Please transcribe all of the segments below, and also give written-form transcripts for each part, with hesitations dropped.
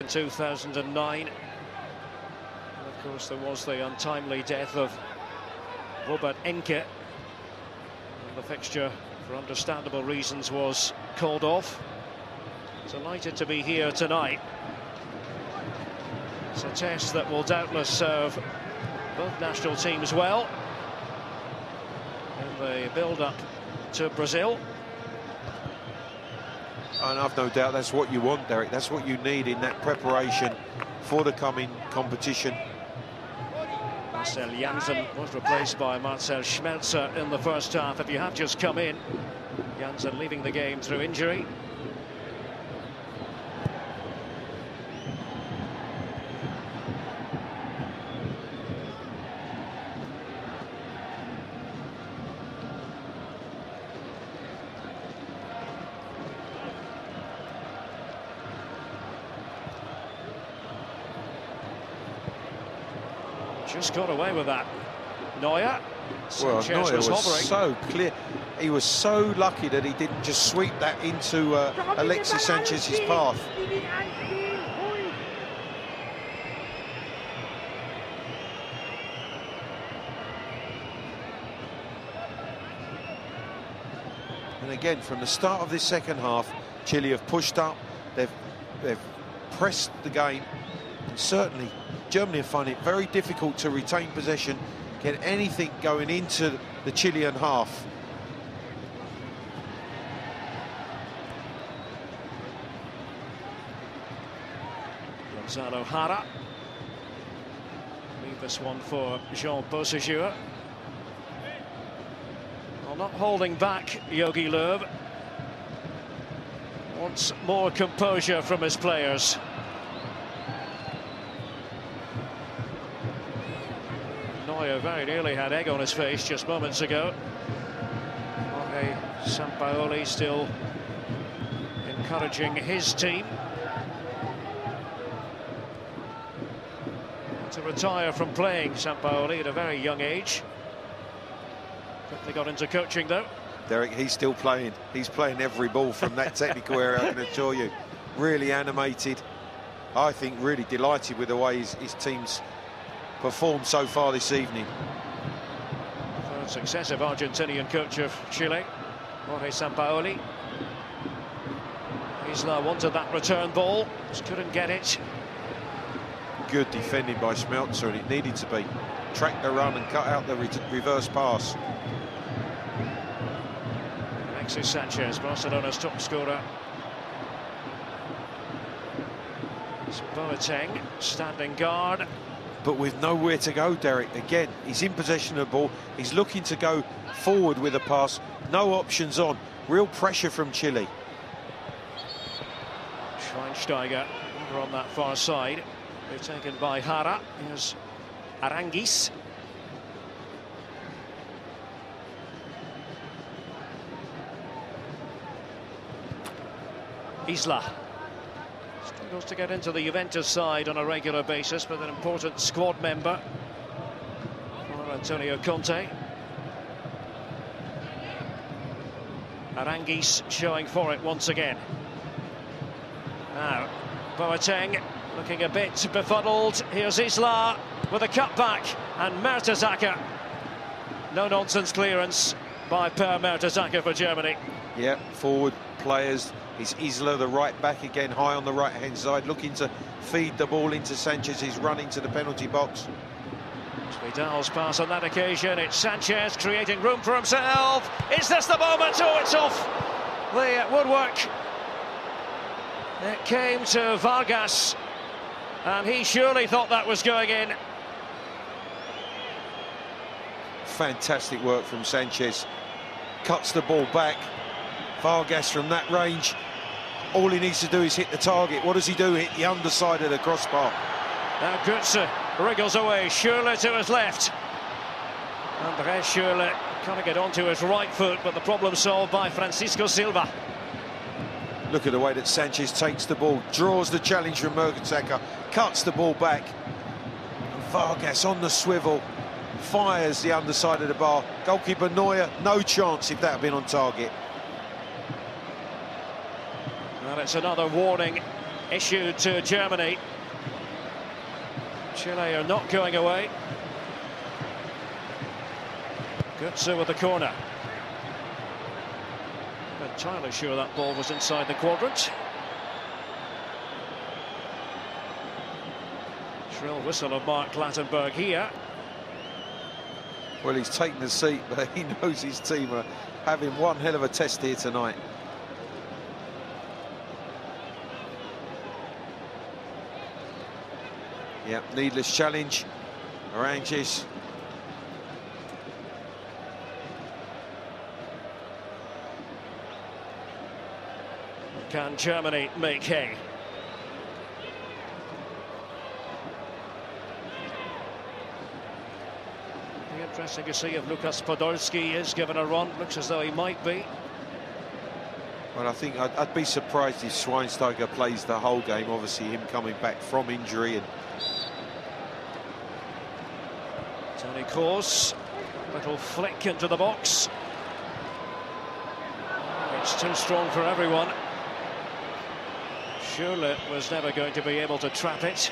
in 2009. And of course, there was the untimely death of Robert Enke. And the fixture, for understandable reasons, was called off. Delighted to be here tonight. It's a test that will doubtless serve both national teams well in the build-up to Brazil. And I've no doubt that's what you want, Derek. That's what you need in that preparation for the coming competition. Marcel Janssen was replaced by Marcel Schmelzer in the first half. If you have just come in, Janssen leaving the game through injury. Just got away with that. Neuer. Well, Sanchez Neuer was hovering. so clear. He was so lucky that he didn't just sweep that into Alexis Sanchez's path. And again, from the start of this second half, Chile have pushed up. They've pressed the game, and certainly Germany are finding it very difficult to retain possession, get anything going into the Chilean half. Gonzalo Jara. Leave this one for Jean Beausejour. Well, not holding back, Jogi Löw. Wants more composure from his players. Neuer very nearly had egg on his face just moments ago. Jorge Sampaoli still encouraging his team to retire from playing. Sampaoli at a very young age. Quickly got into coaching though. Derek, he's still playing. He's playing every ball from that technical area, I can assure you. Really animated. I think really delighted with the way his team's performed so far this evening. Third successive Argentinian coach of Chile, Jorge Sampaoli. Isla wanted that return ball, just couldn't get it. Good defending by Schmelzer, and it needed to be. Track the run and cut out the reverse pass. Alexis Sanchez, Barcelona's top scorer. It's Boateng, standing guard. But with nowhere to go, Derek. Again, he's in possession of the ball. He's looking to go forward with a pass. No options on. Real pressure from Chile. Schweinsteiger over on that far side. They're taken by Jara. Here's Aranguis. Isla. Struggles to get into the Juventus side on a regular basis, but an important squad member for Antonio Conte. Aranguis showing for it once again. Now, Boateng looking a bit befuddled. Here's Isla with a cutback, and Mertesacker. No-nonsense clearance by Per Mertesacker for Germany. Yeah, forward players. It's Isla, the right back again, high on the right-hand side, looking to feed the ball into Sanchez. He's running to the penalty box. Vidal's pass on that occasion. It's Sanchez creating room for himself. Is this the moment? Oh, it's off the woodwork. It came to Vargas, and he surely thought that was going in. Fantastic work from Sanchez. Cuts the ball back. Vargas from that range. All he needs to do is hit the target. What does he do? Hit the underside of the crossbar. Now Götze wriggles away. Schürrle to his left. André Schürrle can't get onto his right foot, but the problem solved by Francisco Silva. Look at the way that Sanchez takes the ball, draws the challenge from Mertesacker, cuts the ball back. And Vargas on the swivel, fires the underside of the bar. Goalkeeper Neuer, no chance if that had been on target. Well, it's another warning issued to Germany. Chile are not going away. Götze with the corner. Not entirely sure that ball was inside the quadrant. Shrill whistle of Mark Clattenburg here. Well, he's taken the seat, but he knows his team are having one hell of a test here tonight. Yep, needless challenge. Oranges. Can Germany make hay? Be interesting to see if Lukas Podolski is given a run. Looks as though he might be. Well, I think I'd be surprised if Schweinsteiger plays the whole game. Obviously, him coming back from injury. And Tony Kroos, little flick into the box. It's too strong for everyone. Schürrle was never going to be able to trap it.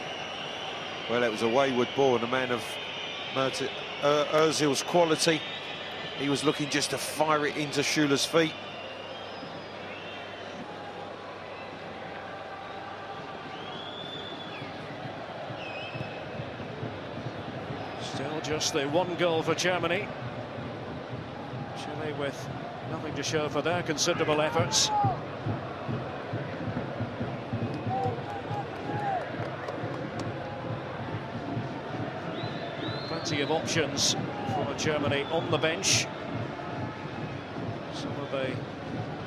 Well, it was a wayward ball, and a man of Ozil's quality. He was looking just to fire it into Schürrle's feet. Still just the one goal for Germany. Chile with nothing to show for their considerable efforts. Plenty of options for Germany on the bench. Some of the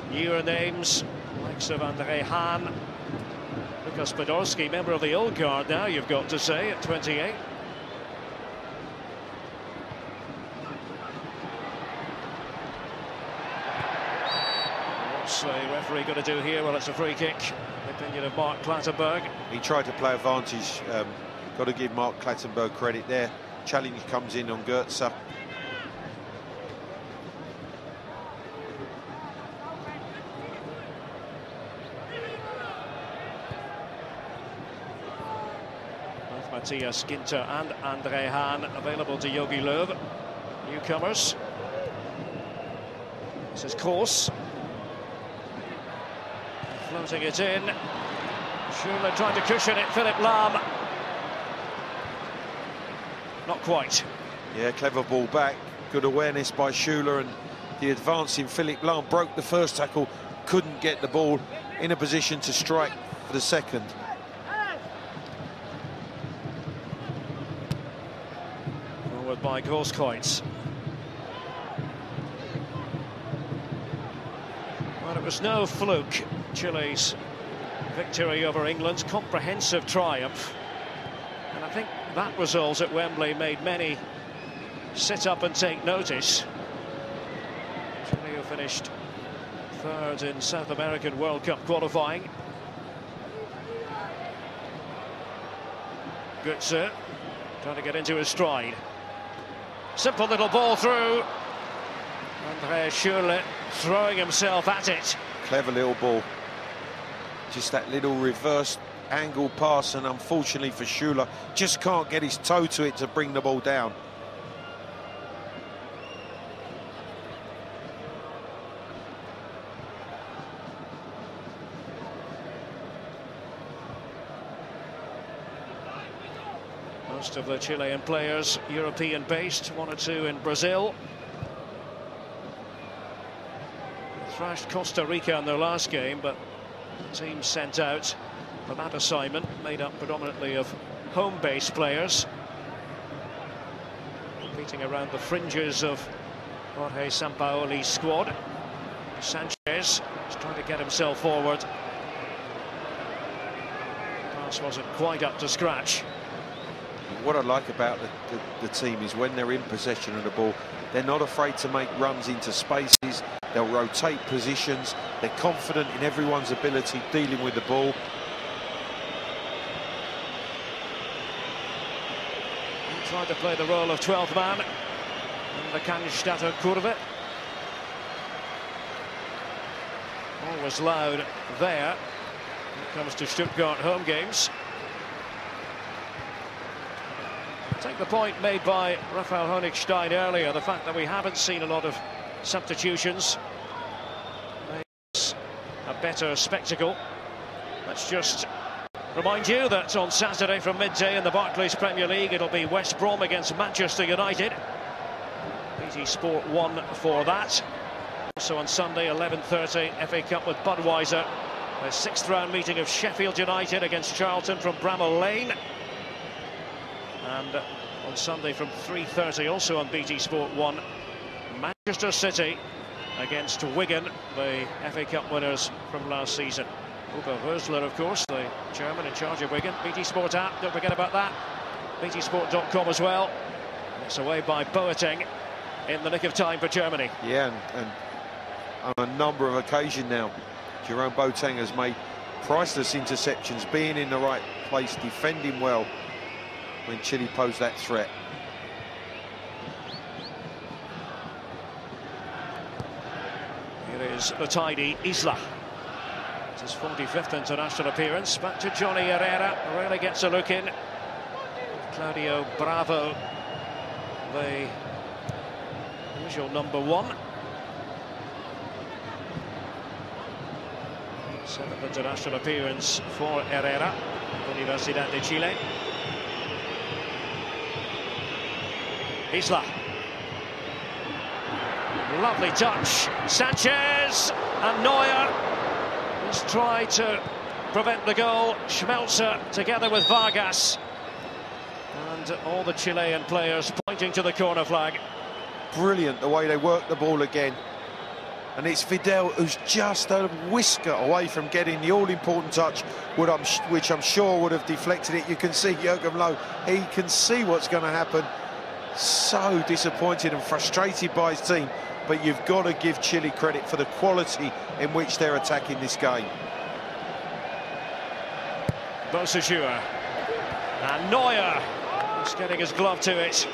newer names, likes of Andre Hahn, Lukas Podolski, member of the old guard now, you've got to say, at 28. What's the referee going to do here? Well, it's a free kick. The opinion of Mark Clattenburg. He tried to play advantage. Got to give Mark Clattenburg credit there. Challenge comes in on Götze. Both Matthias Ginter and Andre Hahn available to Jogi Löw. Newcomers. This is Kroos. Floating it in. Schürrle trying to cushion it. Philipp Lahm. Not quite. Yeah, clever ball back. Good awareness by Schürrle, and the advancing Philipp Lahm broke the first tackle, couldn't get the ball in a position to strike for the second. Forward by Grosskreutz. Well, it was no fluke. Chile's victory over England's comprehensive triumph. And I think that result at Wembley made many sit up and take notice. Chile, who finished third in South American World Cup qualifying. Götze trying to get into his stride. Simple little ball through. Andre Schürrle throwing himself at it. Clever little ball. Just that little reverse angle pass, and unfortunately for Schürrle, just can't get his toe to it to bring the ball down. Most of the Chilean players European-based, one or two in Brazil. They thrashed Costa Rica in their last game, but the team sent out for that assignment, made up predominantly of home-based players, competing around the fringes of Jorge Sampaoli's squad. Sanchez is trying to get himself forward. Pass wasn't quite up to scratch. What I like about the team is when they're in possession of the ball, they're not afraid to make runs into spaces. They'll rotate positions. They're confident in everyone's ability dealing with the ball. He tried to play the role of 12th man in the Cannstatter Kurve. Always loud there. it comes to Stuttgart home games. Take the point made by Raphael Honigstein earlier, the fact that we haven't seen a lot of substitutions makes a better spectacle. Let's just remind you that on Saturday from midday in the Barclays Premier League, it'll be West Brom against Manchester United. BT Sport 1 for that. Also on Sunday, 11:30, FA Cup with Budweiser. A sixth round meeting of Sheffield United against Charlton from Bramall Lane. And on Sunday from 3:30, also on BT Sport 1, Manchester City against Wigan, the FA Cup winners from last season. Uwe Rösler, of course, the chairman in charge of Wigan. BT Sport app, don't forget about that. BTsport.com as well. It's away by Boateng in the nick of time for Germany. Yeah, and on a number of occasions now, Jerome Boateng has made priceless interceptions, being in the right place, defending well when Chile posed that threat. Here is the tidy Isla. It's his 45th international appearance. Back to Johnny Herrera, really gets a look in. Claudio Bravo, the usual number 1. 7th international appearance for Herrera, Universidad de Chile. Isla. Lovely touch. Sanchez and Neuer just try to prevent the goal. Schmelzer together with Vargas. And all the Chilean players pointing to the corner flag. Brilliant the way they work the ball again. And it's Vidal who's just a whisker away from getting the all-important touch, which I'm sure would have deflected it. You can see Jurgen Loh, he can see what's going to happen. So disappointed and frustrated by his team, but you've got to give Chile credit for the quality in which they're attacking this game. Bosajua and Neuer just getting his glove to it.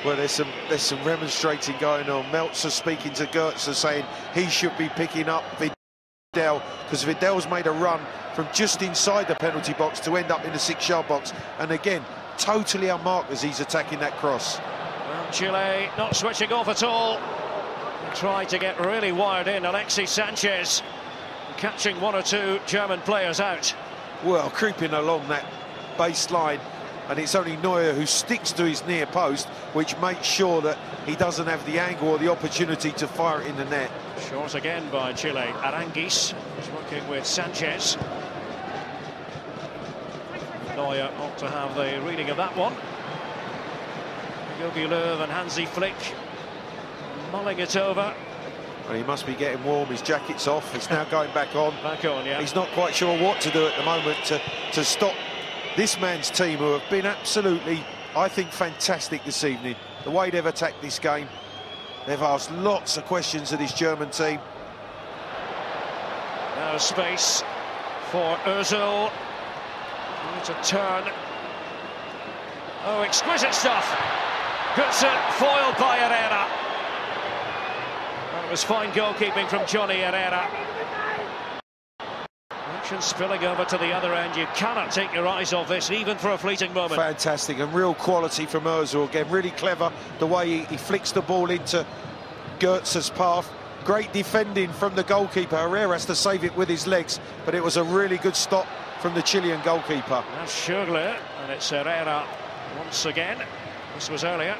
Well, there's some remonstrating going on. Meltzer speaking to Goetze, saying he should be picking up Vidal, because Vidal's made a run from just inside the penalty box to end up in the 6-yard box, and again totally unmarked as he's attacking that cross. Well, Chile not switching off at all. They tried to get really wired in. Alexis Sanchez catching 1 or 2 German players out. Well, creeping along that baseline, and it's only Neuer who sticks to his near post, which makes sure that he doesn't have the angle or the opportunity to fire it in the net. Short again by Chile. Aranguis is working with Sanchez. Neuer ought to have the reading of that one. Jogi Löw and Hansi Flick mulling it over. Well, he must be getting warm, his jacket's off, it's now going back on. Back on, yeah. He's not quite sure what to do at the moment to stop this man's team, who have been absolutely, I think, fantastic this evening. The way they've attacked this game, they've asked lots of questions of this German team. Now space for Ozil. It's a turn. Oh, exquisite stuff. Goetze foiled by Herrera. Well, it was fine goalkeeping from Johnny Herrera. Action spilling over to the other end. You cannot take your eyes off this, even for a fleeting moment. Fantastic, and real quality from Ozil again. Really clever the way he flicks the ball into Goetze's path. Great defending from the goalkeeper. Herrera has to save it with his legs, but it was a really good stop from the Chilean goalkeeper. That's Schürrle, and it's Herrera once again. This was earlier.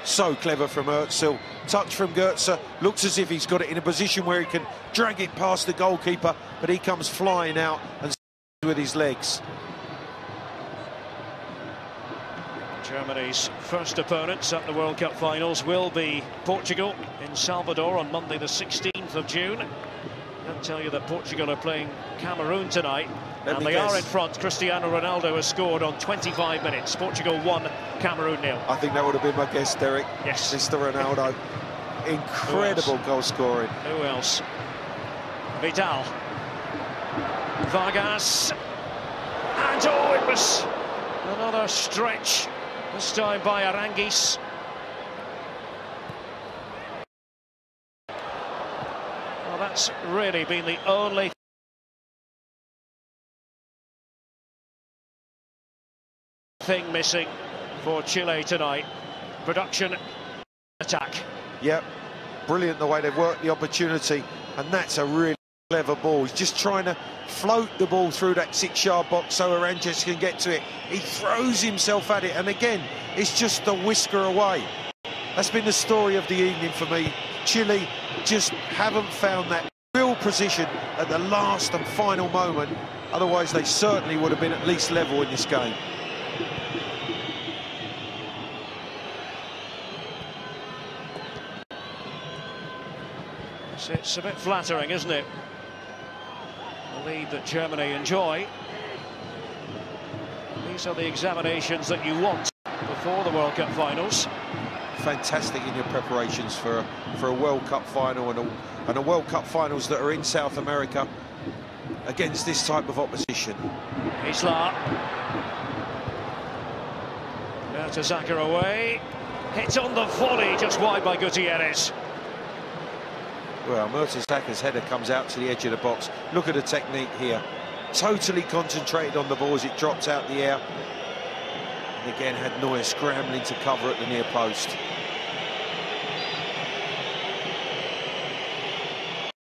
So clever from Özil. Touch from Goetze. Looks as if he's got it in a position where he can drag it past the goalkeeper, but he comes flying out and with his legs. Germany's first opponents at the World Cup finals will be Portugal in Salvador on Monday the 16th of June. I'll tell you that Portugal are playing Cameroon tonight, and they are in front. Cristiano Ronaldo has scored on 25 minutes. Portugal 1, Cameroon 0. I think that would have been my guess, Derek. Yes. Mr. Ronaldo. Incredible goal scoring. Who else? Vidal. Vargas. And oh, it was another stretch. This time by Aranguis. Well, that That's really been the only thing missing for Chile tonight. Production, attack. Yep, brilliant the way they've worked the opportunity, and that's a really clever ball. He's just trying to float the ball through that 6-yard box so Aranjes can get to it. He throws himself at it, and again, it's just a whisker away. That's been the story of the evening for me. Chile just haven't found that real precision at the last and final moment. Otherwise, they certainly would have been at least level in this game. It's a bit flattering, isn't it? The lead that Germany enjoy. These are the examinations that you want before the World Cup finals. Fantastic in your preparations for a World Cup final and a World Cup finals that are in South America against this type of opposition. Isla. Mertesacker away. Hit on the volley, just wide by Gutierrez. Well, Mertesacker's header comes out to the edge of the box. Look at the technique here. Totally concentrated on the ball as it drops out the air. And again, had Neuer scrambling to cover at the near post.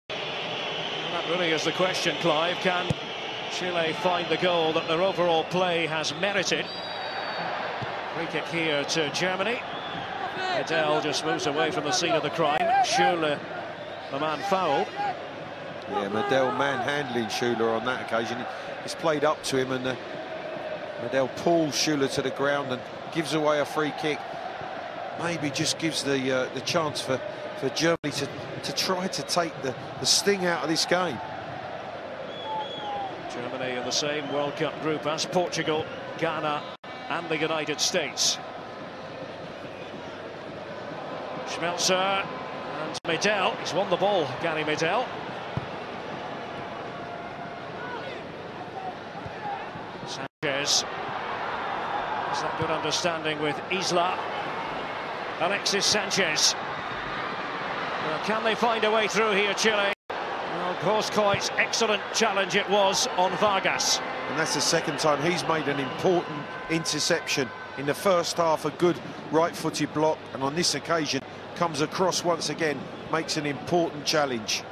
That really is the question, Clive. Can Chile find the goal that their overall play has merited? Free kick here to Germany. Adel just moves away from the scene of the crime. Schürrle, the man fouled. Yeah, Medel manhandling Schürrle on that occasion. He's played up to him, and Medel pulls Schürrle to the ground and gives away a free kick. Maybe just gives the chance for Germany to try to take the sting out of this game. Germany in the same World Cup group as Portugal, Ghana and the United States. Schmelzer and Medel. He's won the ball, Gary Medel. Sanchez. Is that good understanding with Isla? Alexis Sanchez. Well, can they find a way through here, Chile? Well, Grosskreutz, excellent challenge it was on Vargas. And that's the second time he's made an important interception. In the first half, a good right-footed block, and on this occasion comes across once again, makes an important challenge.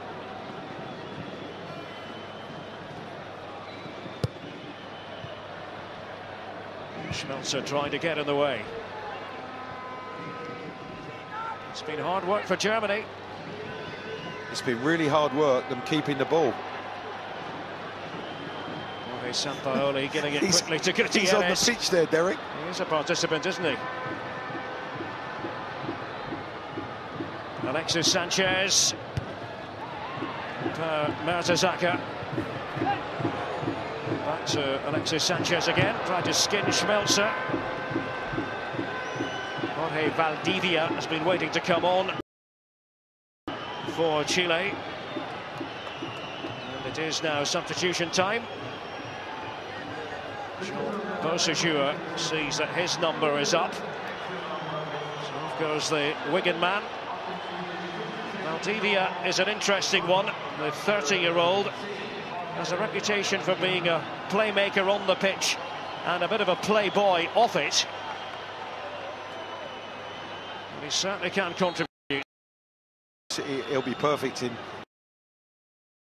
Schmelzer trying to get in the way. It's been hard work for Germany. It's been really hard work, them keeping the ball. Jorge Sampaoli getting it quickly to Gutierrez. He's on the pitch there, Derek. He's a participant, isn't he? Alexis Sanchez. Mertesacker. Back to Alexis Sanchez again. Tried to skin Schmelzer. Jorge Valdivia has been waiting to come on for Chile. And it is now substitution time. Beausejour sees that his number is up. So off goes the Wigan man. Valdivia is an interesting one. The 30-year-old has a reputation for being a playmaker on the pitch and a bit of a playboy off it. And he certainly can contribute. He'll be perfect in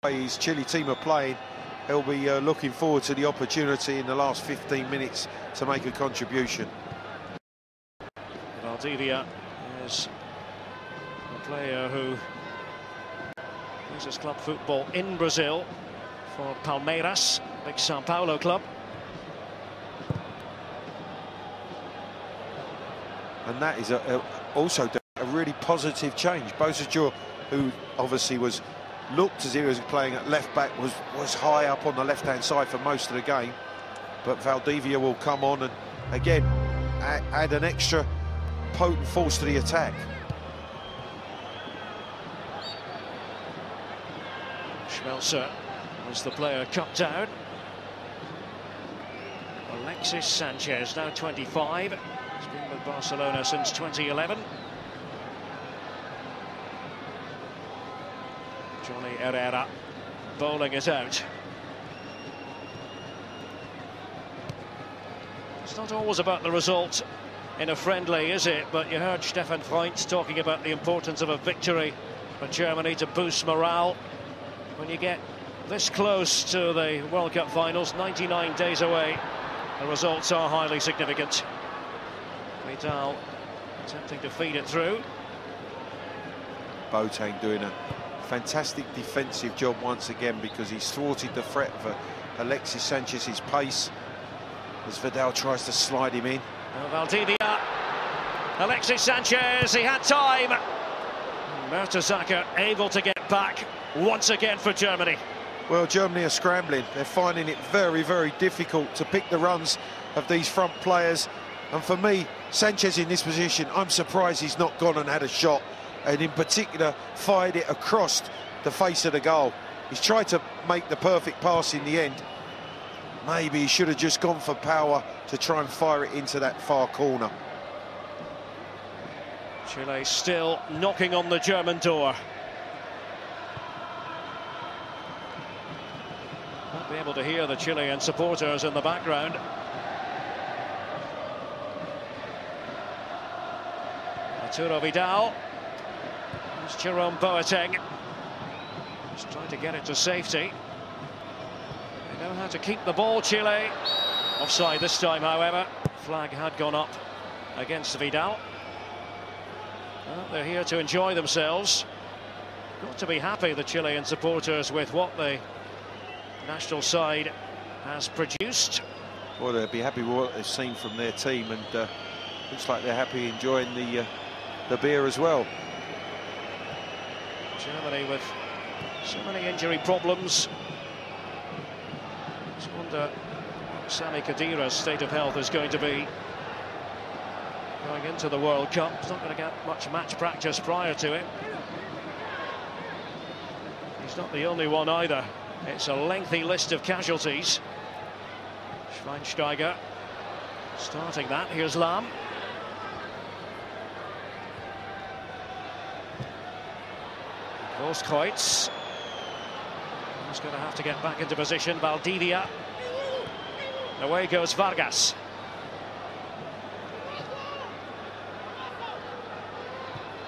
the way his Chile team are playing. He'll be looking forward to the opportunity in the last 15 minutes to make a contribution. Valdivia is a player who plays his club football in Brazil for Palmeiras, big Sao Paulo club. And that is also a really positive change. Beausejour, who obviously looked as if he was playing at left back, was high up on the left-hand side for most of the game. But Valdivia will come on and, again, add an extra potent force to the attack. Schmelzer was the player cut down. Alexis Sanchez, now 25. He's been with Barcelona since 2011. Johnny Herrera bowling it out. It's not always about the result in a friendly, is it? But you heard Stefan Freund talking about the importance of a victory for Germany to boost morale. When you get this close to the World Cup finals, 99 days away, the results are highly significant. Vidal attempting to feed it through. Boateng doing a fantastic defensive job once again, because he's thwarted the threat of Alexis Sanchez's pace as Vidal tries to slide him in. Valdivia, Alexis Sanchez, he had time. Mertesacker able to get back once again for Germany. Well, Germany are scrambling. They're finding it very, very difficult to pick the runs of these front players. And for me, Sanchez in this position, I'm surprised he's not gone and had a shot, and in particular fired it across the face of the goal. He's tried to make the perfect pass in the end. Maybe he should have just gone for power to try and fire it into that far corner. Chile still knocking on the German door. Won't be able to hear the Chilean supporters in the background. Arturo Vidal. There's Jerome Boateng. Just trying to get it to safety. They know how to keep the ball, Chile. Offside this time, however. Flag had gone up against Vidal. Well, they're here to enjoy themselves. Got to be happy, the Chilean supporters, with what the national side has produced. Well, they'll be happy with what they've seen from their team, and looks like they're happy enjoying the beer as well. Germany with so many injury problems. Just wonder what Sami Khedira's state of health is going to be going into the World Cup. He's not going to get much match practice prior to it. He's not the only one either. It's a lengthy list of casualties. Schweinsteiger starting that. Here's Lahm. Grosskreutz. He's going to have to get back into position. Valdivia. Away goes Vargas.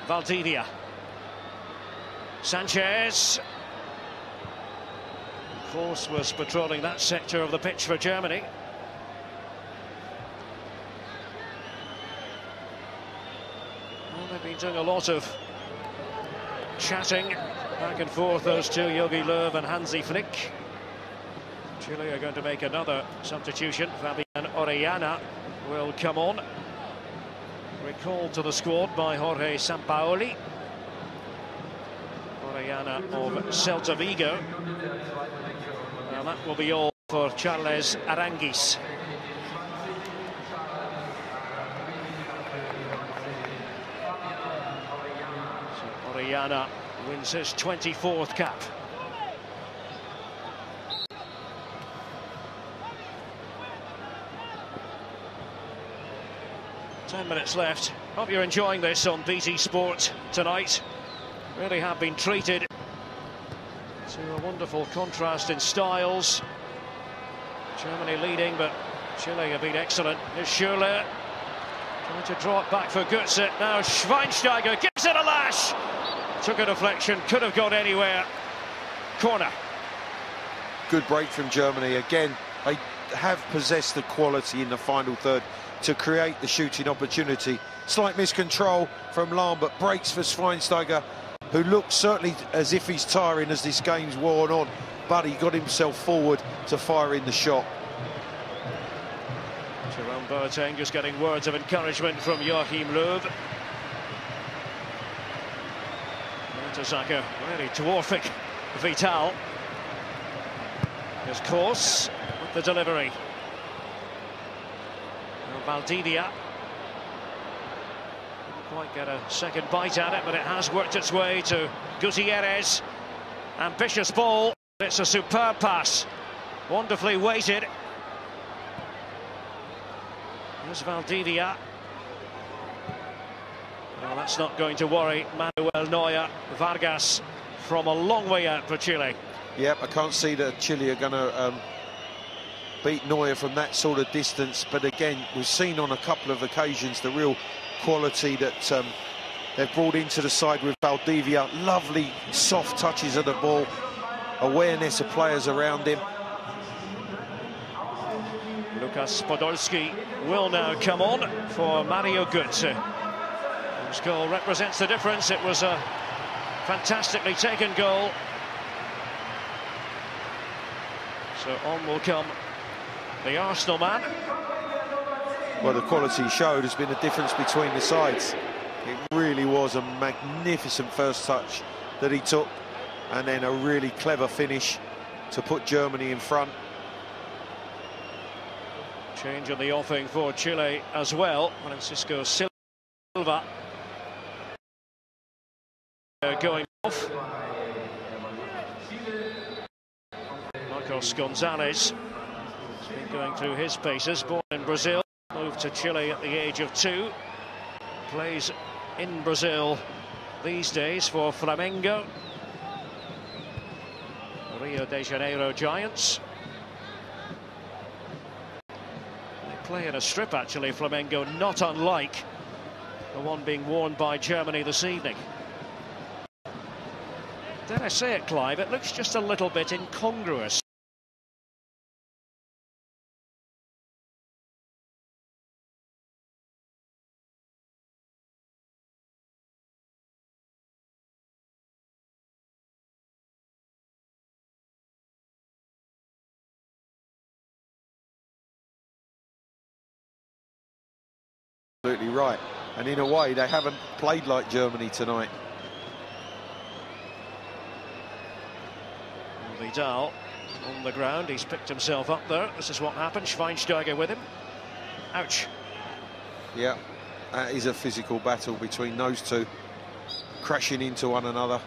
Valdivia. Sanchez. Of course, was patrolling that sector of the pitch for Germany. Well, they've been doing a lot of chatting back and forth, those two, Jogi Löw and Hansi Flick. Chile are going to make another substitution. Fabian Orellana will come on, recalled to the squad by Jorge Sampaoli. Orellana of Celta Vigo. Well, that will be all for Charles Aranguis. So Orellana wins his 24th cap. Ten minutes left. Hope you're enjoying this on BT Sport tonight. Really have been treated to a wonderful contrast in styles. Germany leading, but Chile have been excellent. Here's Schürrle trying to draw it back for Götze. Now Schweinsteiger gives it a lash. Took a deflection, could have gone anywhere. Corner. Good break from Germany. Again, they have possessed the quality in the final third to create the shooting opportunity. Slight miscontrol from Lahm, but breaks for Schweinsteiger, who looks certainly as if he's tiring as this game's worn on, but he got himself forward to fire in the shot. Jerome Boateng just getting words of encouragement from Joachim Löw. Mertesacker really dwarfing Vital. Here's Kors with the delivery. Now Valdivia. Didn't quite get a second bite at it, but it has worked its way to Gutierrez. Ambitious ball. It's a superb pass. Wonderfully weighted. Here's Valdivia. Well, that's not going to worry Manuel Neuer. Vargas from a long way out for Chile. Yep, I can't see that Chile are going to beat Neuer from that sort of distance. But again, we've seen on a couple of occasions the real quality that they've brought into the side with Valdivia. Lovely soft touches of the ball, awareness of players around him. Lukas Podolski will now come on for Mario Götze, whose goal represents the difference. It was a fantastically taken goal. So on will come the Arsenal man. Well, the quality showed has been the difference between the sides. It really was a magnificent first touch that he took, and then a really clever finish to put Germany in front. Change on the offing for Chile as well. Francisco Silva going off. Marcos Gonzalez has been going through his paces. Born in Brazil, moved to Chile at the age of 2. Plays in Brazil these days for Flamengo, Rio de Janeiro Giants. They play in a strip, actually, Flamengo, not unlike the one being worn by Germany this evening. Dare I say it, Clive, it looks just a little bit incongruous. Absolutely right, and in a way they haven't played like Germany tonight. Vidal on the ground, he's picked himself up there. This is what happened. Schweinsteiger with him. Ouch. Yeah, that is a physical battle between those two, crashing into one another.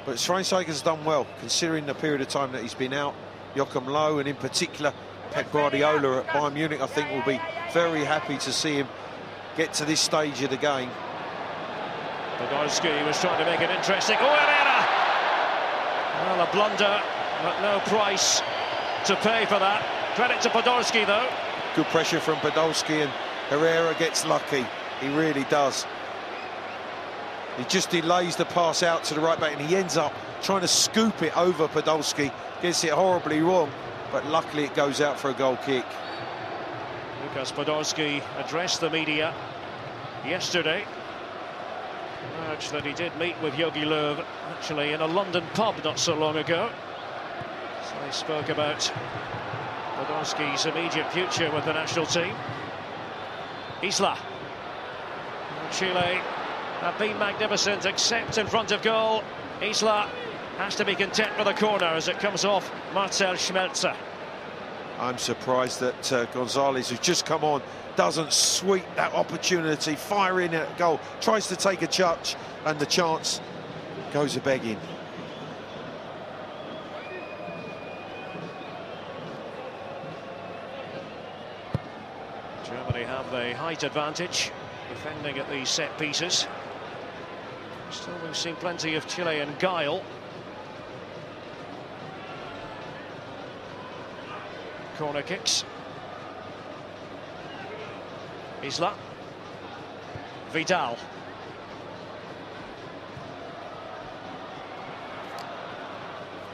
But Schweinsteiger's done well, considering the period of time that he's been out. Joachim Low, and in particular Pep Guardiola at Bayern Munich, I think will be very happy to see him get to this stage of the game. Podolski was trying to make it interesting. Oh, Herrera! Well, a blunder, but no price to pay for that. Credit to Podolski, though. Good pressure from Podolski, and Herrera gets lucky. He really does. He just delays the pass out to the right back, and he ends up trying to scoop it over Podolski. Gets it horribly wrong, but luckily it goes out for a goal kick. Lukas Podolski addressed the media yesterday. Urged that he did meet with Jogi Löw, actually in a London pub not so long ago. So they spoke about Podolski's immediate future with the national team. Isla. Chile have been magnificent, except in front of goal. Isla has to be content with a corner as it comes off Marcel Schmelzer. I'm surprised that Gonzalez, who's just come on, doesn't sweep that opportunity, fire in at goal, tries to take a touch, and the chance goes a-begging. Germany have the height advantage, defending at these set pieces. Still, we've seen plenty of Chilean guile. Corner kicks. Isla. Vidal.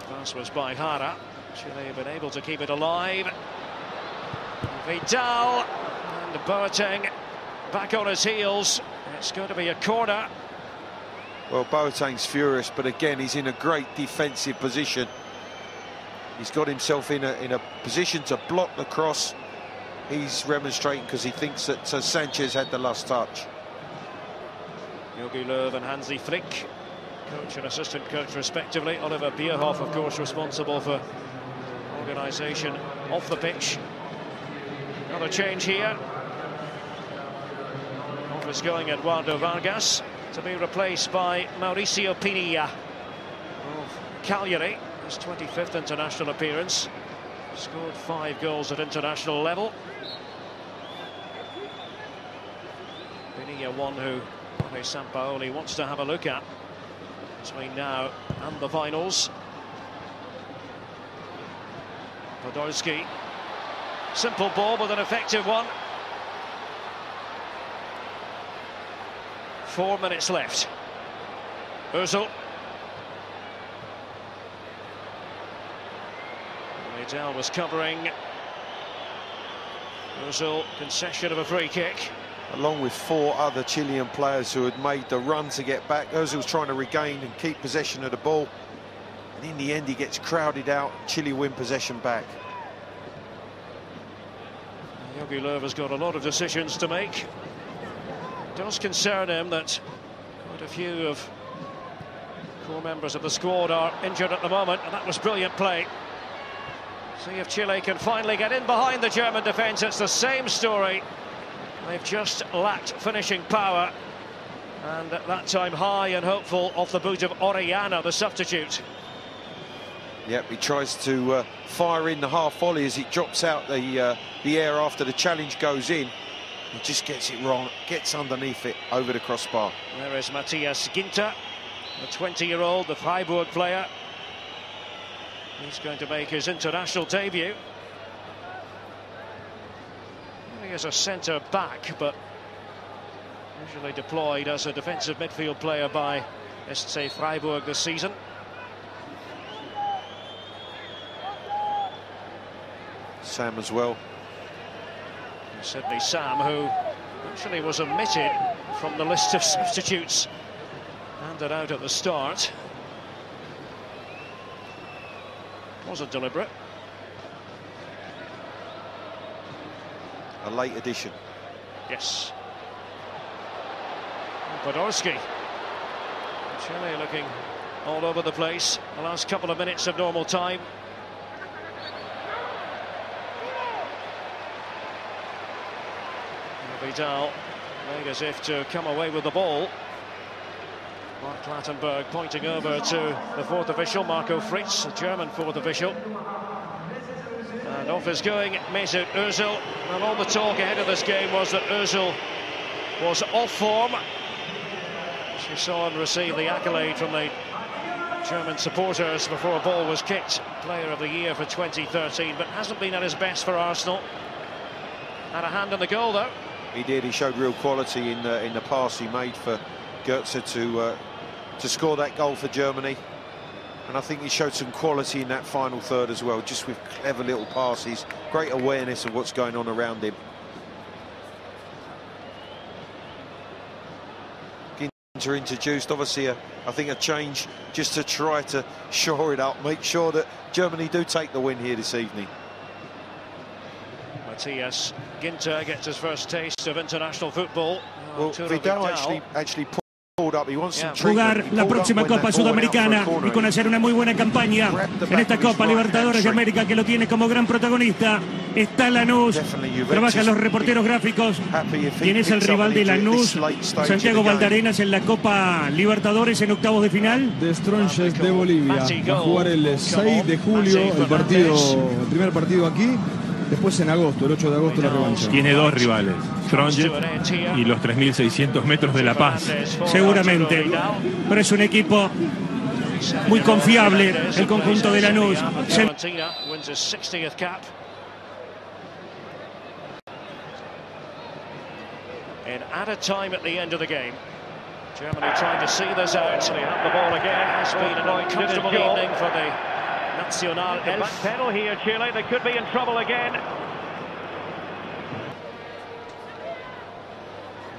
Pass was by Jara. Chile have been able to keep it alive. Vidal and Boateng back on his heels. It's going to be a corner. Well, Boateng's furious, but again, he's in a great defensive position. He's got himself in a position to block the cross. He's remonstrating because he thinks that Sanchez had the last touch. Jogi Löw and Hansi Flick, coach and assistant coach respectively. Oliver Bierhoff, of course, responsible for organisation off the pitch. Another change here. Off is going Eduardo Vargas to be replaced by Mauricio Pinilla of Cagliari. His 25th international appearance. Scored 5 goals at international level. Pinilla, one who Sampaoli wants to have a look at. between now and the finals. Podolski, simple ball but an effective one. 4 minutes left. Özil. Vidal was covering. Özil, concession of a free kick. Along with 4 other Chilean players who had made the run to get back. Özil's trying to regain and keep possession of the ball. And in the end, he gets crowded out. Chile win possession back. Jogi Löw has got a lot of decisions to make. It does concern him that quite a few of core members of the squad are injured at the moment, and that was brilliant play. See if Chile can finally get in behind the German defence. It's the same story. They've just lacked finishing power, and at that time high and hopeful off the boot of Orellana, the substitute. Yep, he tries to fire in the half volley as it drops out the air after the challenge goes in. He just gets it wrong, gets underneath it over the crossbar. There is Matthias Ginter, the 20-year-old, the Freiburg player. He's going to make his international debut. He is a centre-back, but usually deployed as a defensive midfield player by SC Freiburg this season. Sam as well. And certainly Sam, who actually was omitted from the list of substitutes handed out at the start. Wasn't deliberate. A late addition. Yes. Podolski. Chile looking all over the place. The last couple of minutes of normal time. Vidal made as if to come away with the ball. Mark Clattenburg pointing over to the fourth official, Marco Fritz, the German fourth official. And off is going Mesut Özil. And all the talk ahead of this game was that Özil was off form. She saw and received the accolade from the German supporters before a ball was kicked. Player of the Year for 2013, but hasn't been at his best for Arsenal. Had a hand in the goal, though. He did. He showed real quality in the pass he made for Goetze to score that goal for Germany. And I think he showed some quality in that final third as well, just with clever little passes, great awareness of what's going on around him. Ginter introduced, obviously, I think a change just to try to shore it up, make sure that Germany do take the win here this evening. Matthias Ginter gets his first taste of international football. Well, Vidal actually pulled up. He wants some jugar la próxima Copa Sudamericana y con hacer una muy buena campaña en esta Copa Libertadores de América, que lo tiene como gran protagonista. Está Lanús, trabajan los reporteros gráficos. ¿Quién es el rival de Lanús? Santiago Valdarenas en la Copa Libertadores en octavos de final. The Strongest de Bolivia. Va a jugar el 6 de julio el primer partido aquí. Después en agosto, el 8 de agosto, la revancha. Tiene dos rivales, Strongest y los 3.600 metros de La Paz. Seguramente, pero es un equipo muy confiable, el conjunto de Lanús. In added time at the end of the game. Germany trying to see this out. They have the ball again. Has been an uncomfortable evening for the Nacional Elf. Pedal here, Chile. They could be in trouble again.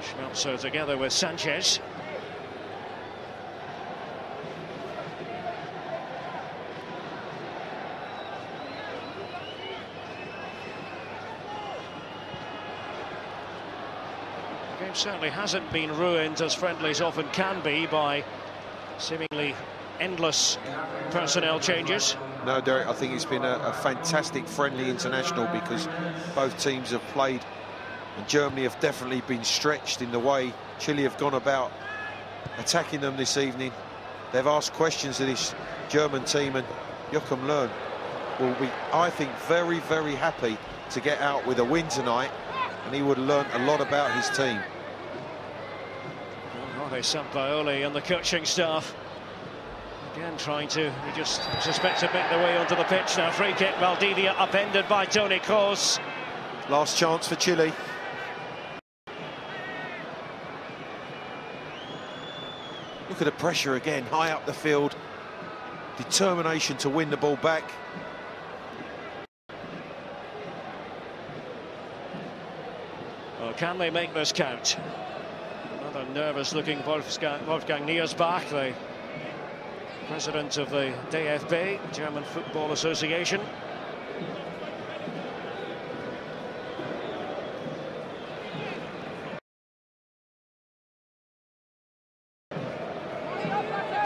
Schmelzer together with Sanchez. The game certainly hasn't been ruined, as friendlies often can be, by seemingly endless personnel changes. No, Derek, I think it's been a fantastic friendly international, because both teams have played, and Germany have definitely been stretched in the way Chile have gone about attacking them this evening. They've asked questions of this German team, and Joachim Löw will be, I think, very, very happy to get out with a win tonight, and he would have learned a lot about his team. Jorge Sampaoli and the coaching staff Again trying to, he just suspects to make their way onto the pitch now. Free kick, Valdivia upended by Toni Kroos. Last chance for Chile. Look at the pressure again, high up the field. Determination to win the ball back. Well, can they make this count? Another nervous-looking Wolfgang Niersbach, the president of the DFB, German Football Association.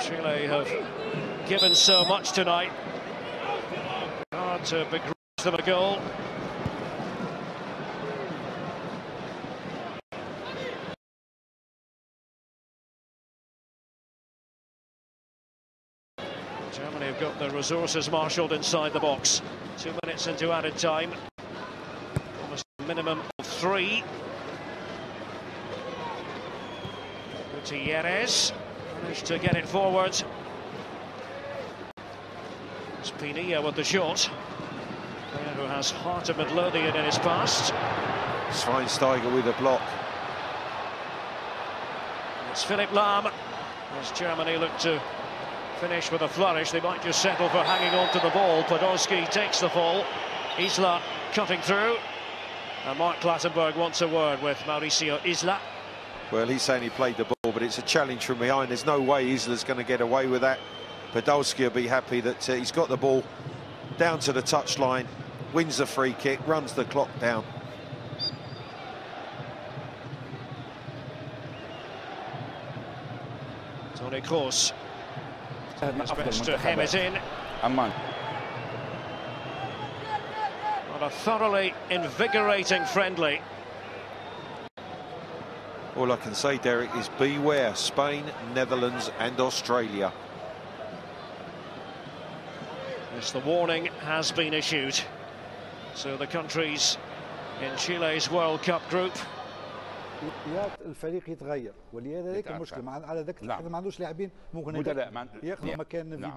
Chile have given so much tonight. Hard to begrudge them a goal. Germany have got the resources marshalled inside the box. 2 minutes into added time. Almost a minimum of 3. Gutierrez managed to get it forward. It's Pinilla with the shot. Player who has heart of Midlothian in his past. Schweinsteiger with a block. It's Philipp Lahm. As Germany look to finish with a flourish, they might just settle for hanging on to the ball. Podolski takes the fall. Isla cutting through. And Mark Clattenburg wants a word with Mauricio Isla. Well, he's saying he played the ball, but it's a challenge from behind. There's no way Isla's going to get away with that. Podolski will be happy that he's got the ball down to the touchline, wins the free kick, runs the clock down. Toni Kroos. It's best to hem it in. What a thoroughly invigorating friendly. All I can say, Derek, is beware Spain, Netherlands and Australia. Yes, the warning has been issued. So the countries in Chile's World Cup group. الفريق يتغير ولهذا ذاك المشكل على ذاك ما عندوش لاعبين ممكن ياخذوا مكان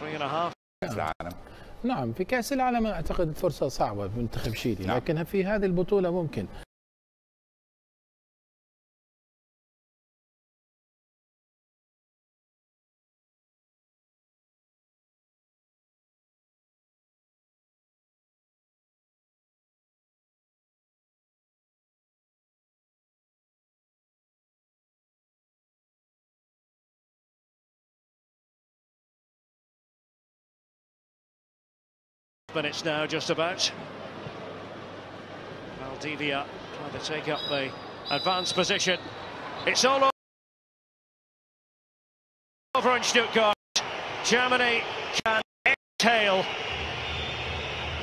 فيدال كأس العالم. نعم في كأس العالم أعتقد فرصة صعبة بمنتخب شيلي، لكن في هذه البطولة ممكن. Minutes now, just about. Valdivia trying to take up the advanced position. It's all over in Stuttgart. Germany can exhale.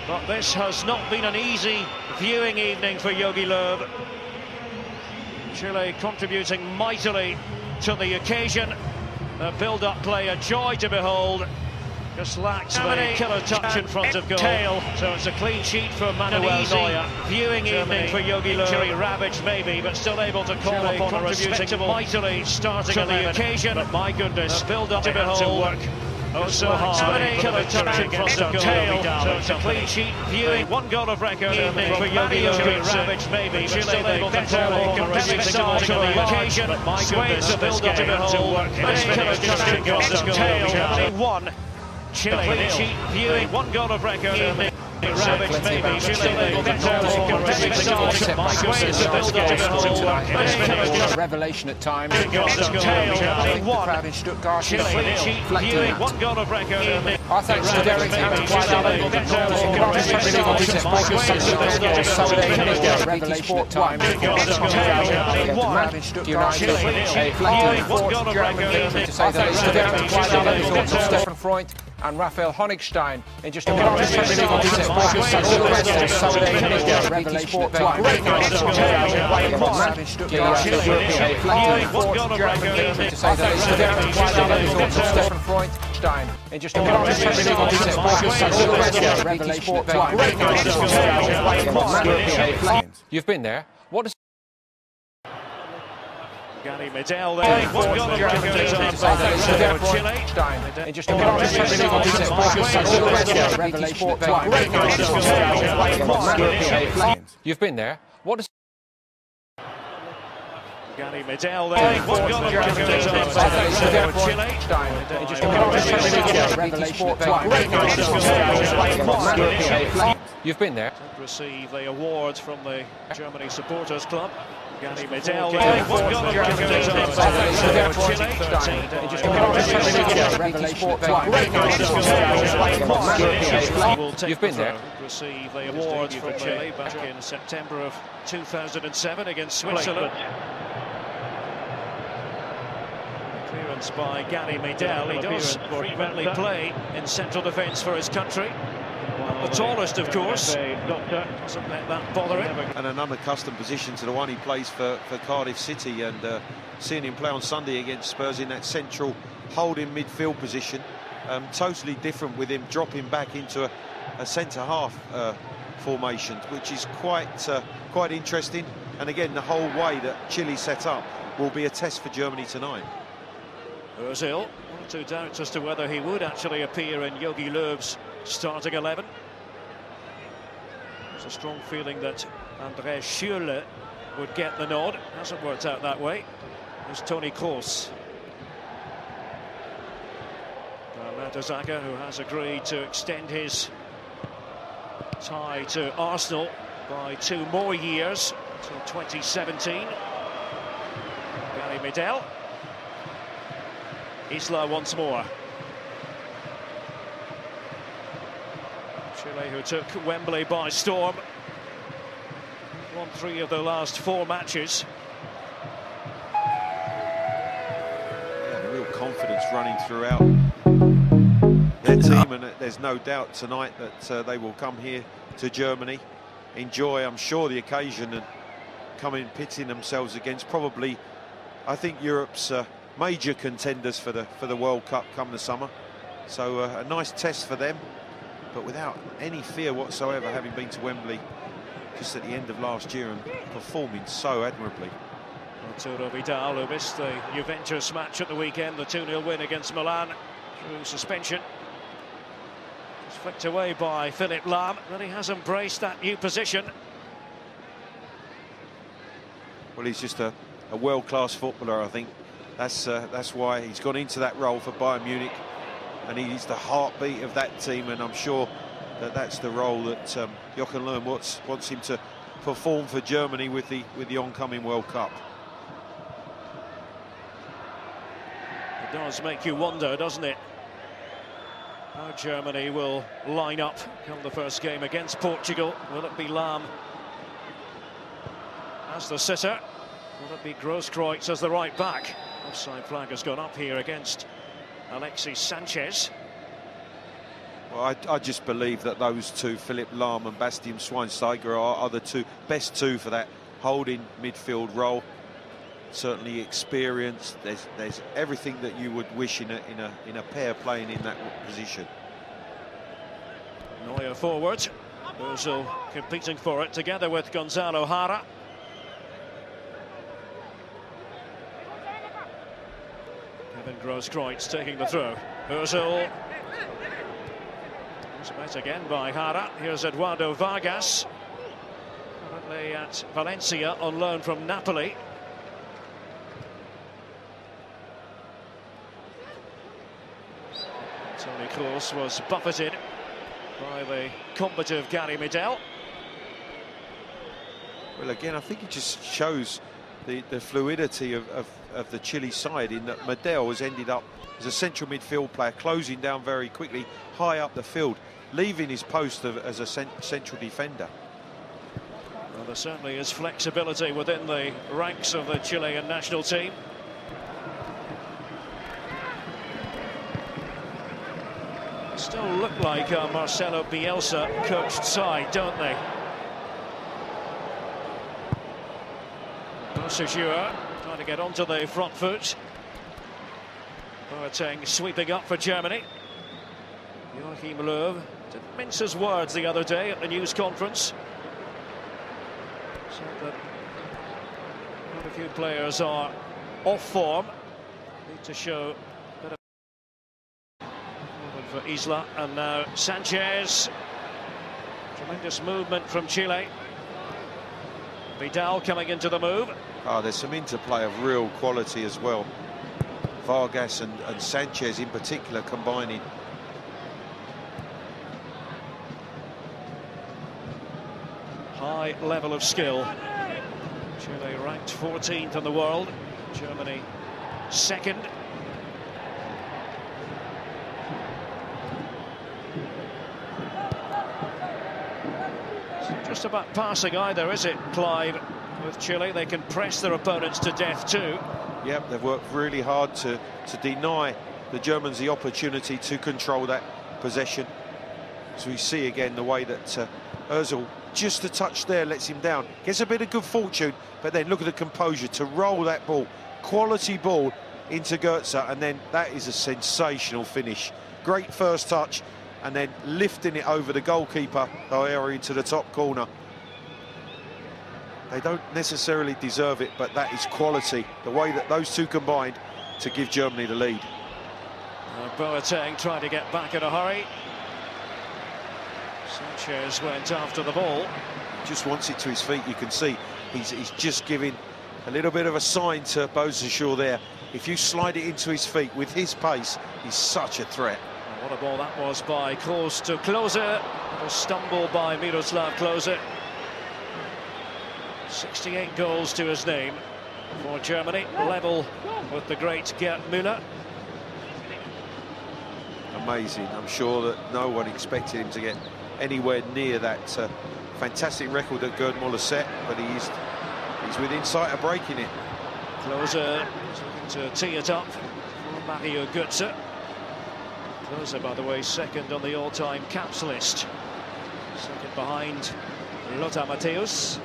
But this has not been an easy viewing evening for Jogi Löw. Chile contributing mightily to the occasion. The build-up play, a joy to behold. Just lacks the killer touch in front of goal. So it's a clean sheet for Manuel Neuer. Viewing evening for Jogi Löw. Injury ravaged maybe, but still able to call Chile upon a respectable mightily starting on the occasion. But my goodness, build up to behold. Oh, so hard. Killer touch in front of goal. So it's a clean sheet. Viewing one goal of record evening for Jogi Löw. Injury ravaged maybe, but still able to call upon a respectable on the occasion. But my goodness, build up to behold. Killer touch in front of goal. Germany won. Chile clean sheet, viewing one goal of record. Ravaged maybe, still able to call upon a Revelation at times. I think the crowd in Stuttgart is reflecting that. One goal of record. Our thanks to Derek and quite Revelation at times. Stefan Freund and Raphael Honigstein in just a minute. Stefan Freund in just a minute. You've been there. What does Gary Medel there. One goal of record for Chile. in just a minute. You've been there. What does Gary Medel there. One goal of record for Chile. You've been there. Receive the award from the Germany Supporters Club. Gary Medel there. One goal of record for Chile. You've been there. Receive the award from Chile back in September of 2007 against Switzerland. Clearance by Gary Medel. He does frequently play in central defence for his country. The tallest, of course. Doesn't let that bother him. And an unaccustomed position to the one he plays for Cardiff City, and seeing him play on Sunday against Spurs in that central holding midfield position, totally different with him dropping back into a centre-half formation, which is quite interesting. And again, the whole way that Chile set up will be a test for Germany tonight. Ozil, one or two doubts as to whether he would actually appear in Jogi Löw's starting 11. There's a strong feeling that André Schürrle would get the nod. Hasn't worked out that way. There's Toni Kroos. Mertesacker, who has agreed to extend his tie to Arsenal by 2 more years until 2017. Gary Medel. Isla once more. Chile, who took Wembley by storm, won 3 of their last 4 matches. Yeah, real confidence running throughout their team, and there's no doubt tonight that they will come here to Germany, enjoy, I'm sure, the occasion, and come in pitting themselves against probably, I think, Europe's major contenders for the World Cup come the summer. So a nice test for them, but without any fear whatsoever, having been to Wembley just at the end of last year and performing so admirably. Arturo Vidal, who missed the Juventus match at the weekend, the 2-0 win against Milan through suspension. Just flicked away by Philipp Lahm, but he has embraced that new position. Well, he's just a world-class footballer, I think. That's why he's gone into that role for Bayern Munich, and he's the heartbeat of that team, and I'm sure that that's the role that Joachim Löw wants him to perform for Germany with the oncoming World Cup. It does make you wonder, doesn't it, how Germany will line up come the first game against Portugal. Will it be Lahm as the sitter? Will it be Grosskreutz as the right back? Offside flag has gone up here against Alexis Sanchez. Well, I just believe that those two, Philipp Lahm and Bastian Schweinsteiger, are the best two for that holding midfield role. Certainly experienced. There's everything that you would wish in a pair playing in that position. Neuer forward. Ozil competing for it together with Gonzalo Jara. Grosskreutz taking the throw. Ozil. It's met again by Jara. Here's Eduardo Vargas. Currently at Valencia on loan from Napoli. Toni Kroos was buffeted by the combative Gary Medel. Well, again, I think it just shows the fluidity of the Chile side, in that Medel has ended up as a central midfield player, closing down very quickly, high up the field, leaving his post as a central defender. Well, there certainly is flexibility within the ranks of the Chilean national team. Still look like Marcelo Bielsa coached side, don't they? Boussajour trying to get onto the front foot. Boateng sweeping up for Germany. Joachim Löw didn't mince his words the other day at the news conference. Said that quite a few players are off form. Need to show a bit of for Isla, and now Sanchez. Tremendous movement from Chile. Vidal coming into the move. Oh, there's some interplay of real quality as well. Vargas and Sanchez in particular combining. High level of skill. Chile ranked 14th in the world. Germany second. It's just about passing either, is it, Clive? With Chile, they can press their opponents to death too. Yep, they've worked really hard to deny the Germans the opportunity to control that possession. So we see again the way that Özil, just a touch there, lets him down. Gets a bit of good fortune, but then look at the composure to roll that ball, quality ball into Goetze, and then that is a sensational finish. Great first touch, and then lifting it over the goalkeeper area into the top corner. They don't necessarily deserve it, but that is quality. The way that those two combined to give Germany the lead. Boateng trying to get back in a hurry. Sanchez went after the ball. Just wants it to his feet. You can see he's just giving a little bit of a sign to Boussajour there. If you slide it into his feet with his pace, he's such a threat. What a ball that was by Kroos to Klose. A stumble by Miroslav Klose. 68 goals to his name for Germany, level with the great Gerd Müller. Amazing. I'm sure that no one expected him to get anywhere near that fantastic record that Gerd Müller set, but he's within sight of breaking it. Klose is looking to tee it up for Mario Götze. Klose, by the way, second on the all-time caps list. Second behind Lothar Matthäus.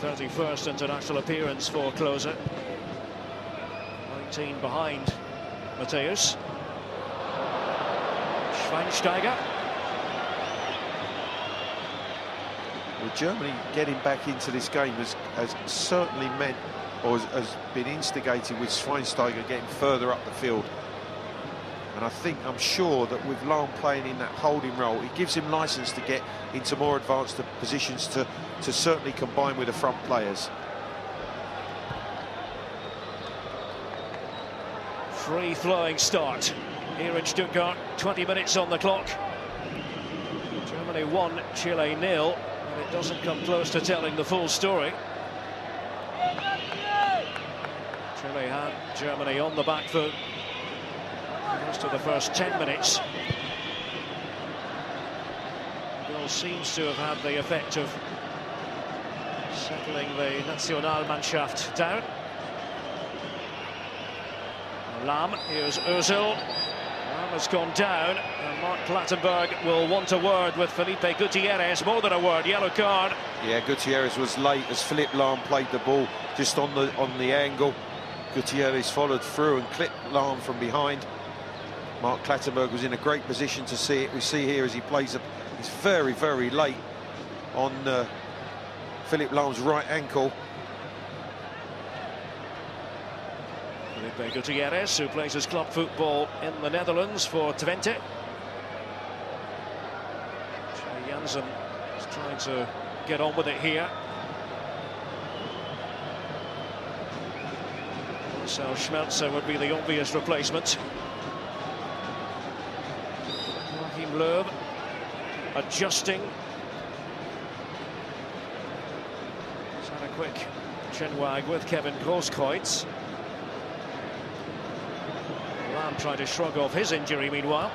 31st international appearance for Klose. 19 behind Matthäus. Schweinsteiger. Well, Germany getting back into this game has certainly meant, or has been instigated with Schweinsteiger getting further up the field. And I'm sure that with Lahm playing in that holding role, it gives him licence to get into more advanced positions to certainly combine with the front players. Free-flowing start here in Stuttgart. 20 minutes on the clock. Germany 1, Chile 0, and it doesn't come close to telling the full story. Chile had Germany on the back foot most of the first 10 minutes. The goal seems to have had the effect of settling the Nationalmannschaft down. Lahm, here's Özil. Lahm has gone down, and Mark Clattenburg will want a word with Felipe Gutierrez, more than a word, yellow card. Yeah, Gutierrez was late as Philipp Lahm played the ball just on the angle. Gutierrez followed through and clipped Lahm from behind. Mark Clattenburg was in a great position to see it. We see here as he plays up, he's very, very late on Philipp Lahm's right ankle. Felipe Gutierrez, who plays his club football in the Netherlands for Twente. Jansen is trying to get on with it here. Marcel Schmelzer would be the obvious replacement. Joachim Löw adjusting. Had a quick chinwag with Kevin Grosskreutz. Lam trying to shrug off his injury meanwhile.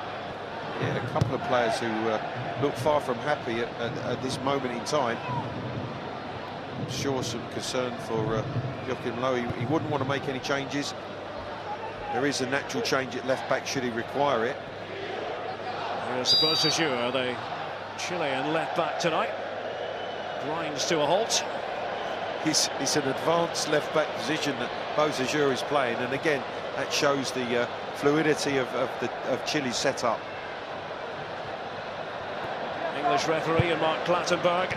Yeah, a couple of players who look far from happy at this moment in time. I'm sure some concern for Joachim Low. He wouldn't want to make any changes. There is a natural change at left back should he require it. Here's Bosajur, the Chilean left back tonight. Grinds to a halt. It's an advanced left back position that Bosajur is playing, and again that shows the fluidity of Chile's setup. English referee and Mark Clattenburg.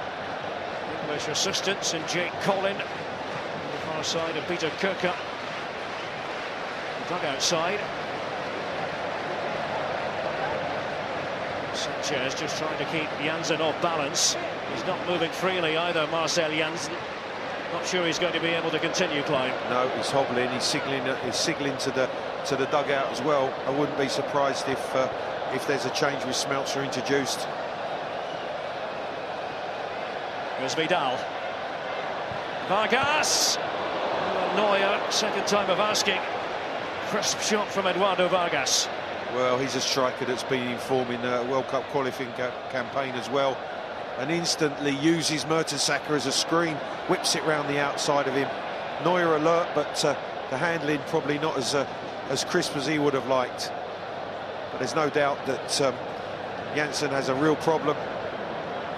English assistants in Jake Collin. On the far side of Peter Kirkup. Dugout side. Sanchez just trying to keep Jansen off balance. He's not moving freely either, Marcel Jansen. Not sure he's going to be able to continue, Clive. No, he's hobbling. He's signalling to the dugout as well. I wouldn't be surprised if there's a change with Smeltzer introduced. Here's Vidal. Vargas. Neuer, second time of asking. Crisp shot from Eduardo Vargas. Well, he's a striker that's been in form in a World Cup qualifying campaign as well, and instantly uses Mertesacker as a screen, whips it round the outside of him. Neuer alert, but the handling probably not as crisp as he would have liked. But there's no doubt that Jansen has a real problem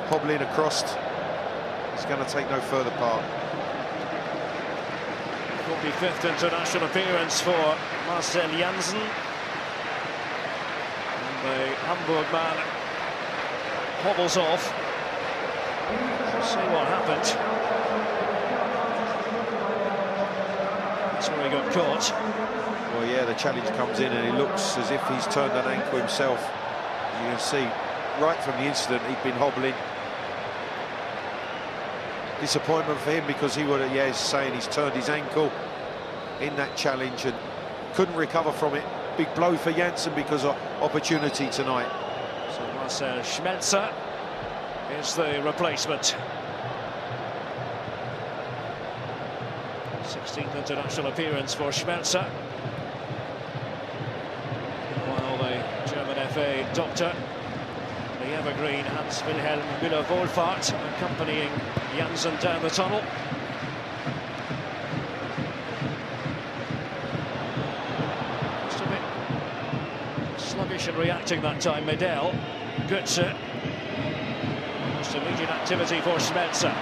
hobbling across. He's going to take no further part. 45th international appearance for Marcel Jansen. And the Hamburg man hobbles off. Let's see what happened. That's where he got caught. Well, yeah, the challenge comes in and he looks as if he's turned an ankle himself. As you can see, right from the incident, he'd been hobbling. Disappointment for him because he would have, yeah, he's saying he's turned his ankle in that challenge and couldn't recover from it. Big blow for Jansen because of opportunity tonight. So Marcel Schmelzer is the replacement. 16th international appearance for Schmelzer. While the German FA doctor, the evergreen Hans-Wilhelm Müller-Wohlfahrt, accompanying Jansen down the tunnel. Just a bit sluggish and reacting that time, Medel. Götze. Just immediate activity for Schmelzer.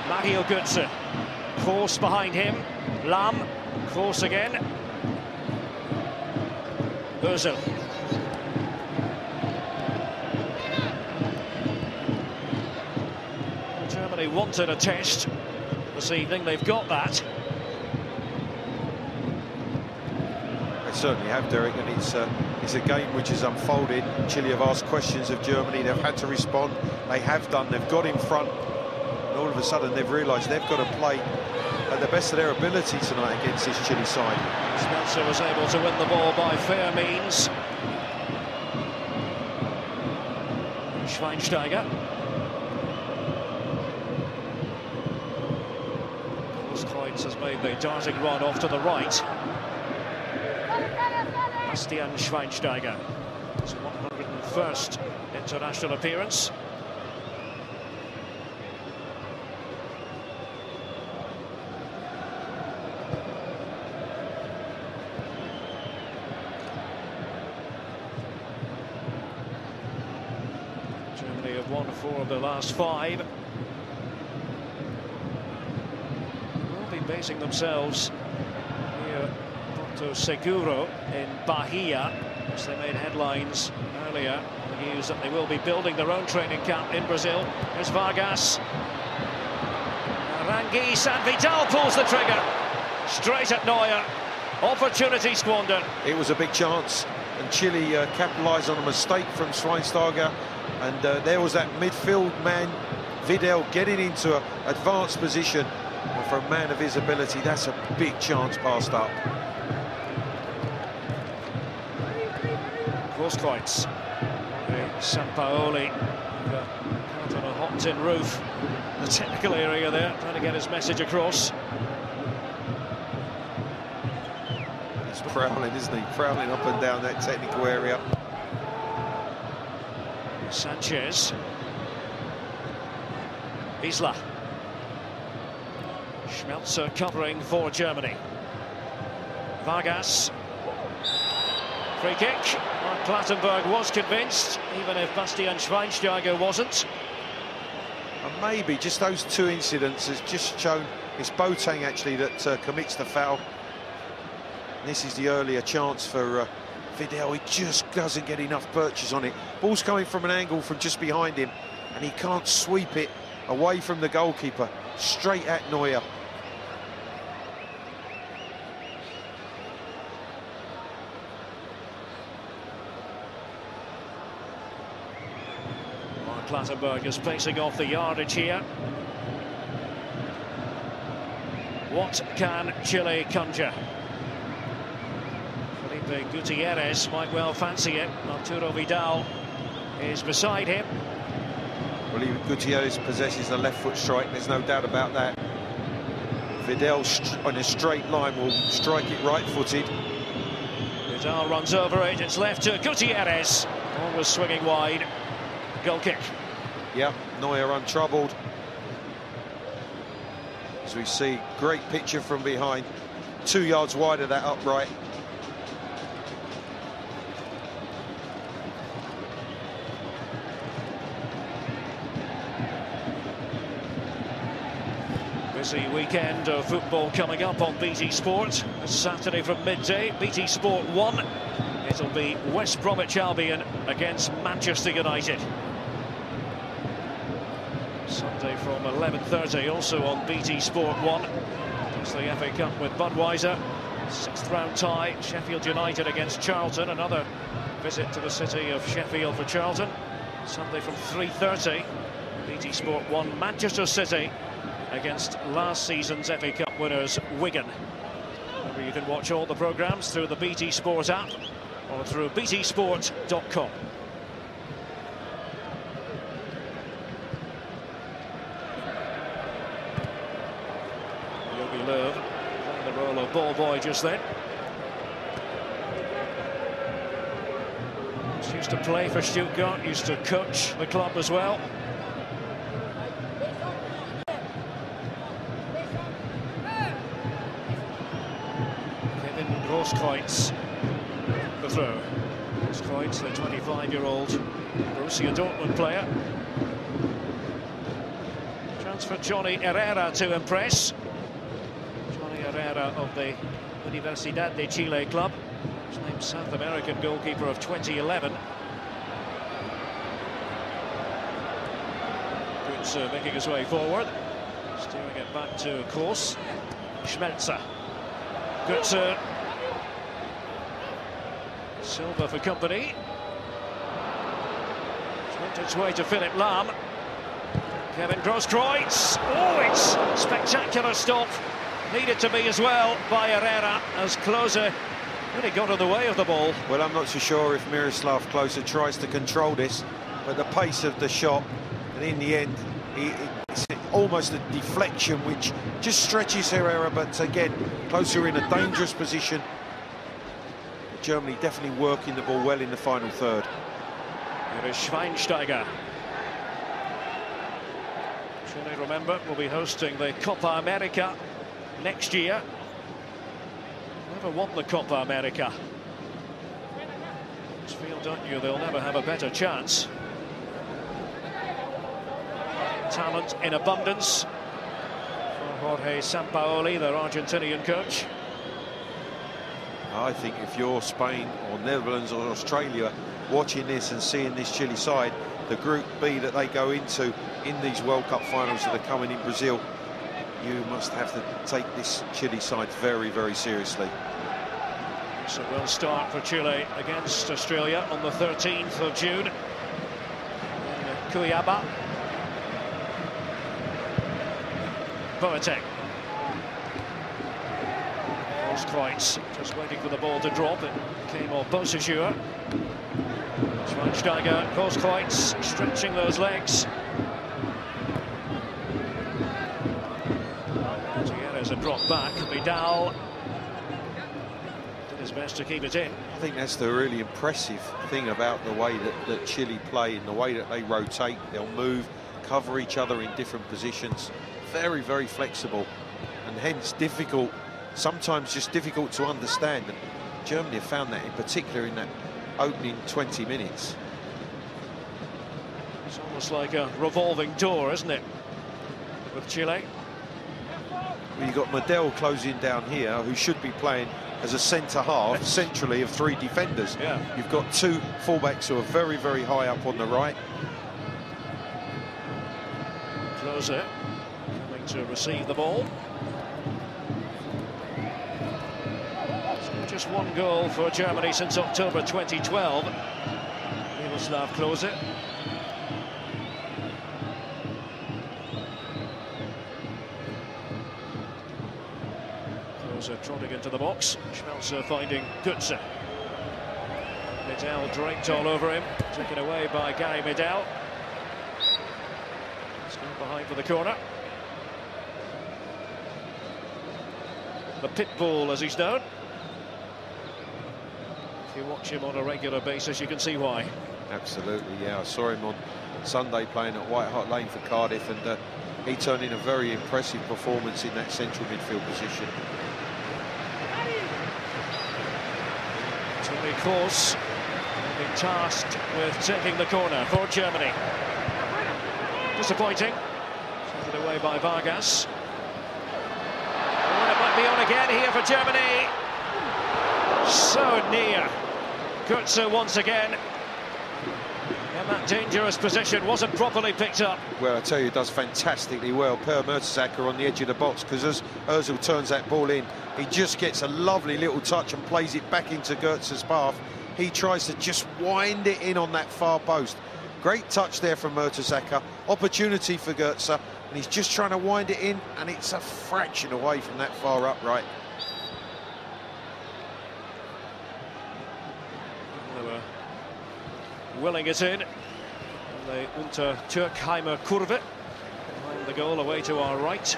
Mario Götze. Kroos behind him. Lam. Kroos again. Özil. Germany wanted a test this evening. They've got that. They certainly have, Derek, and it's a game which has unfolded. Chile have asked questions of Germany. They've had to respond. They have done. They've got in front. And all of a sudden, they've realised they've got to play at the best of their ability tonight against this Chile side. Smeltzer was able to win the ball by fair means. Schweinsteiger. Grosskreutz has made the darting run off to the right. Bastian Schweinsteiger. His 101st international appearance. Germany have won 4 of the last 5. Will be basing themselves here Porto Seguro in Bahia, as they made headlines earlier. The news that they will be building their own training camp in Brazil. Here's Vargas. Aranguiz, and Vidal pulls the trigger. Straight at Neuer. Opportunity squandered. It was a big chance, and Chile capitalised on a mistake from Schweinsteiger. And there was that midfield man, Vidal, getting into an advanced position. And for a man of his ability, that's a big chance passed up. Grosskreutz. Sampaoli. Out on a hot tin roof. the technical area there, trying to get his message across. He's prowling, isn't he? Prowling up and down that technical area. Sanchez. Isla. Schmelzer covering for Germany. Vargas. Free kick. Clattenburg was convinced, even if Bastian Schweinsteiger wasn't. And maybe just those two incidents has just shown it's Boateng actually that commits the foul. And this is the earlier chance for Vidal. He just doesn't get enough purchase on it. Ball's coming from an angle from just behind him, and he can't sweep it away from the goalkeeper, straight at Neuer. Clattenburg is pacing off the yardage here. What can Chile conjure? Felipe Gutierrez might well fancy it. Arturo Vidal is beside him. Well, even Gutierrez possesses a left-foot strike, there's no doubt about that. Vidal on a straight line will strike it right-footed. Vidal runs over it, it's left to Gutierrez. Ball was swinging wide. Goal kick. Yeah, Neuer untroubled. As we see, great picture from behind. 2 yards wide of that upright. Busy weekend of football coming up on BT Sport. This Saturday from midday, BT Sport 1. It'll be West Bromwich Albion against Manchester United. Sunday from 11:30, also on BT Sport 1. It's the FA Cup with Budweiser. 6th round tie, Sheffield United against Charlton. Another visit to the city of Sheffield for Charlton. Sunday from 3:30, BT Sport 1, Manchester City against last season's FA Cup winners, Wigan. Remember, you can watch all the programmes through the BT Sport app or through btsport.com. Löw playing the role of ball boy just then. He's used to play for Stuttgart, used to coach the club as well. Kevin Grosskreutz, the throw. Grosskreutz, the 25-year-old Borussia Dortmund player. Chance for Johnny Herrera to impress. Herrera of the Universidad de Chile club, his named South American goalkeeper of 2011. Good making his way forward, steering it back to course. Schmelzer. Good Silva for company. It's its way to Philip Lahm. Kevin Grosskreutz. Oh, it's spectacular stop. Needed to be as well by Herrera, as Klose really got in the way of the ball. Well, I'm not so sure if Miroslav Klose tries to control this, but the pace of the shot, and in the end, it's almost a deflection which just stretches Herrera, but again, Klose in a dangerous position. Germany definitely working the ball well in the final third. Here is Schweinsteiger. Chile, remember, will be hosting the Copa America next year. Never won the Copa America. Just feel, don't you, they'll never have a better chance. Talent in abundance for Jorge Sampaoli, their Argentinian coach. I think if you're Spain or Netherlands or Australia watching this and seeing this Chile side, the Group B that they go into in these World Cup finals that are coming in Brazil, you must have to take this Chile side very, very seriously. It's a well start for Chile against Australia on the 13th of June in Cuiabá. Boateng. Grosskreutz just waiting for the ball to drop. It came off Bosachua. Schweinsteiger, Grosskreutz stretching those legs. There's a drop back. Vidal did his best to keep it in. I think that's the really impressive thing about the way that Chile play, and the way that they rotate. They'll move, cover each other in different positions. Very, very flexible, and hence difficult, sometimes just difficult to understand. And Germany have found that in particular in that opening 20 minutes. It's almost like a revolving door, isn't it, with Chile? Well, you've got Medel closing down here, who should be playing as a centre-half, centrally of 3 defenders. Yeah. You've got 2 fullbacks who are very, very high up on the right. Klose coming to receive the ball. So just 1 goal for Germany since October 2012. Miroslav Klose. Trotting into the box. Schmelzer finding Götze. Medel draped all over him. Taken away by Gary Medel. Still behind for the corner. The pit bull, as he's known. If you watch him on a regular basis, you can see why. Absolutely, yeah. I saw him on Sunday playing at White Hart Lane for Cardiff, and he turned in a very impressive performance in that central midfield position. Toni Kroos being tasked with taking the corner for Germany. Disappointing. Taken away by Vargas. Oh, it might be on again here for Germany. So near. Götze once again. And that dangerous position wasn't properly picked up. Well, I tell you, he does fantastically well. Per Mertesacker on the edge of the box, because as Ozil turns that ball in, he just gets a lovely little touch and plays it back into Götze's path. He tries to just wind it in on that far post. Great touch there from Mertesacker. Opportunity for Götze, and he's just trying to wind it in, and it's a fraction away from that far upright. They were willing it in. The Unter-Türkheimer Kurve. Behind the goal, away to our right.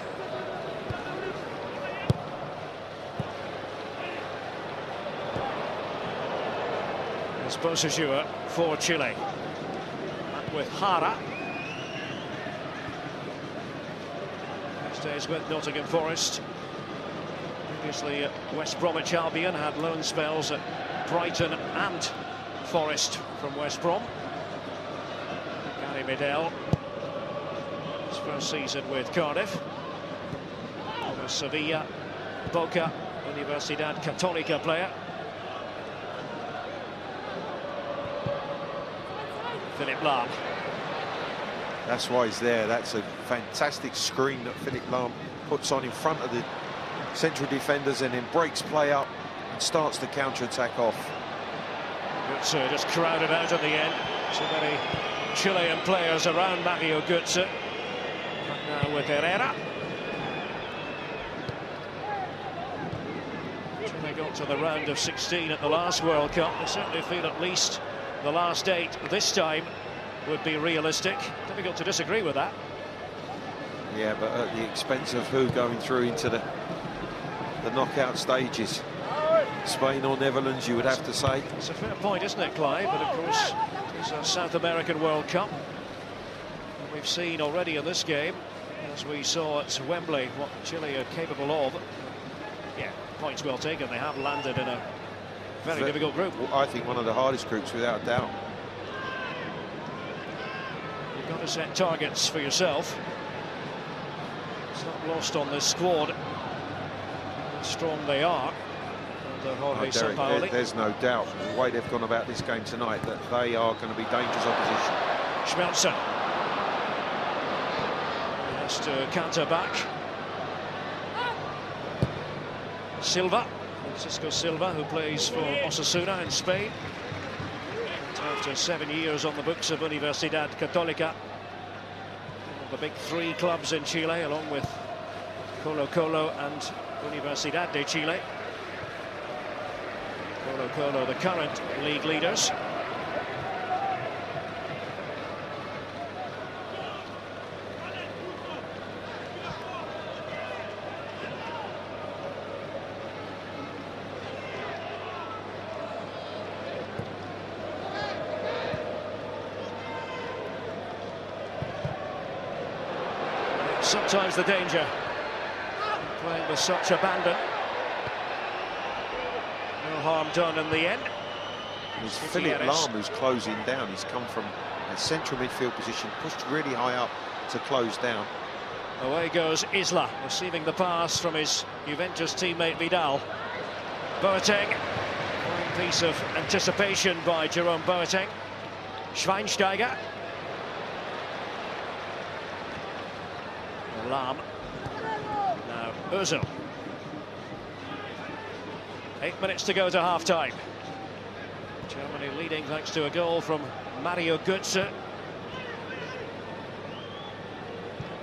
Bosajua for Chile. And with Jara. He stays with Nottingham Forest. Previously at West Bromwich Albion, had loan spells at Brighton and Forest from West Brom. Gary Medel, his first season with Cardiff. Over Sevilla, Boca, Universidad Católica player. Philipp Lahm. That's why he's there. That's a fantastic screen that Philipp Lahm puts on in front of the central defenders, and then breaks play up and starts the counter-attack off. Götze just crowded out at the end. So many Chilean players around Mario Götze. But now with Herrera. Chile got to the round of 16 at the last World Cup. They certainly feel at least the last 8 this time would be realistic. Difficult to disagree with that. Yeah, but at the expense of who going through into the knockout stages? Spain or Netherlands, you would have to say. It's a fair point, isn't it, Clive? But of course, it's a South American World Cup. And we've seen already in this game, as we saw at Wembley, what Chile are capable of. Yeah, points well taken. They have landed in a very difficult group. I think one of the hardest groups, without doubt. You've got to set targets for yourself. It's not lost on this squad how strong they are. Under Jorge Sampaoli. There's no doubt, the way they've gone about this game tonight, that they are going to be dangerous opposition. Schmelzer. He has to counter back. Silva. Francisco Silva, who plays for Osasuna in Spain. And after 7 years on the books of Universidad Católica, one of the big 3 clubs in Chile, along with Colo-Colo and Universidad de Chile. Colo-Colo, the current league leaders. sometimes the danger. Playing with such abandon. No harm done in the end. It's Philippe Lahm who's closing down. He's come from a central midfield position, pushed really high up to close down. Away goes Isla, receiving the pass from his Juventus teammate Vidal. Boateng, fine piece of anticipation by Jerome Boateng. Schweinsteiger. Lahm. Now Ozil. 8 minutes to go to half-time. Germany leading thanks to a goal from Mario Götze.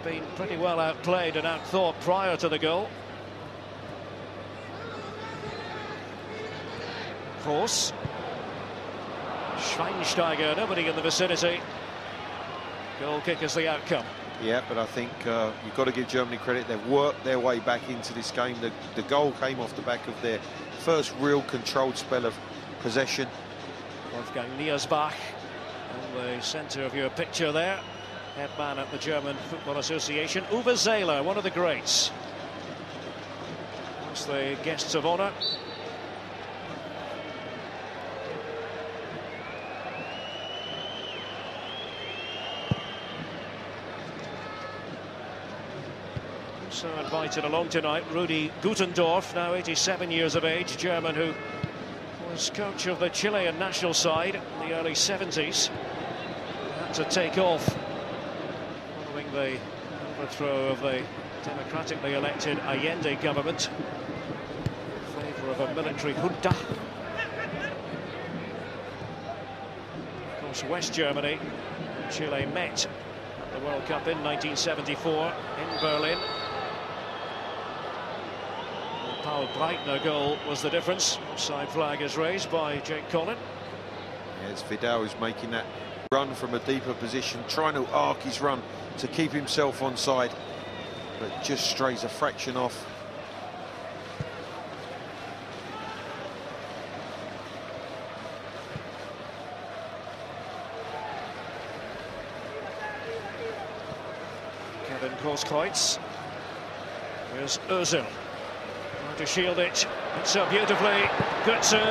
Been pretty well outplayed and outthought prior to the goal. Force. Schweinsteiger, nobody in the vicinity. Goal kick is the outcome. Yeah, but I think you've got to give Germany credit. They've worked their way back into this game. The goal came off the back of their first real controlled spell of possession. Wolfgang Niersbach in the centre of your picture there. Head man at the German Football Association. Uwe Seeler, one of the greats. That's the guests of honour. Also invited along tonight, Rudi Gutendorf, now 87 years of age, German, who was coach of the Chilean national side in the early 70s. Had to take off following the overthrow of the democratically elected Allende government in favour of a military junta. Of course, West Germany and Chile met at the World Cup in 1974 in Berlin. Paul Breitner goal was the difference. Side flag is raised by Jake Collin. Yeah, it's Vidal who's making that run from a deeper position, trying to arc his run to keep himself onside, but just strays a fraction off. Kevin Grosskreutz. Here's Ozil. To shield it, it's so beautifully. Götze.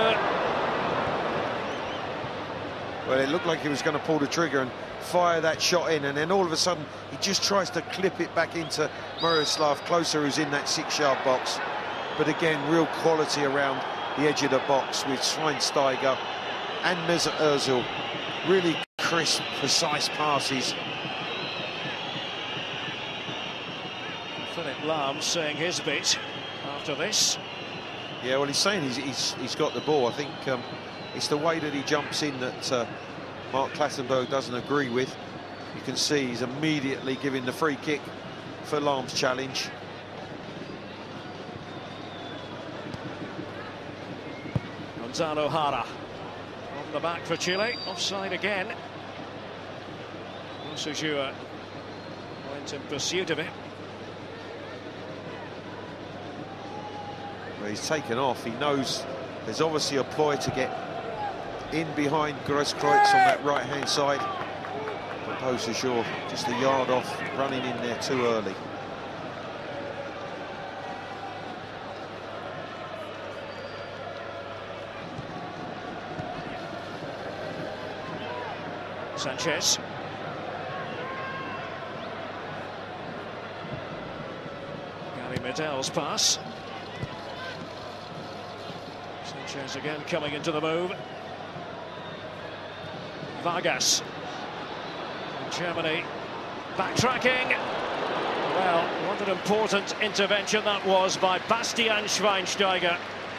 Well, it looked like he was going to pull the trigger and fire that shot in, and then all of a sudden he just tries to clip it back into Miroslav Klose, who's in that 6-yard box. But again, real quality around the edge of the box with Schweinsteiger and Mesut Ozil. Really crisp, precise passes. Philippe Lahm saying his bit after this. Yeah, well, he's saying he's got the ball. I think it's the way that he jumps in that Mark Clattenburg doesn't agree with. You can see he's immediately giving the free kick for Lahm's challenge. Gonzalo Jara on the back for Chile. Offside again. Sujua went in pursuit of it. Well, he's taken off. He knows there's obviously a ploy to get in behind Grosskreutz on that right-hand side. But Sujua just a yard off, running in there too early. Sanchez. Gary Medel's pass. Sanchez again coming into the move. Vargas. Germany backtracking. Well, what an important intervention that was by Bastian Schweinsteiger.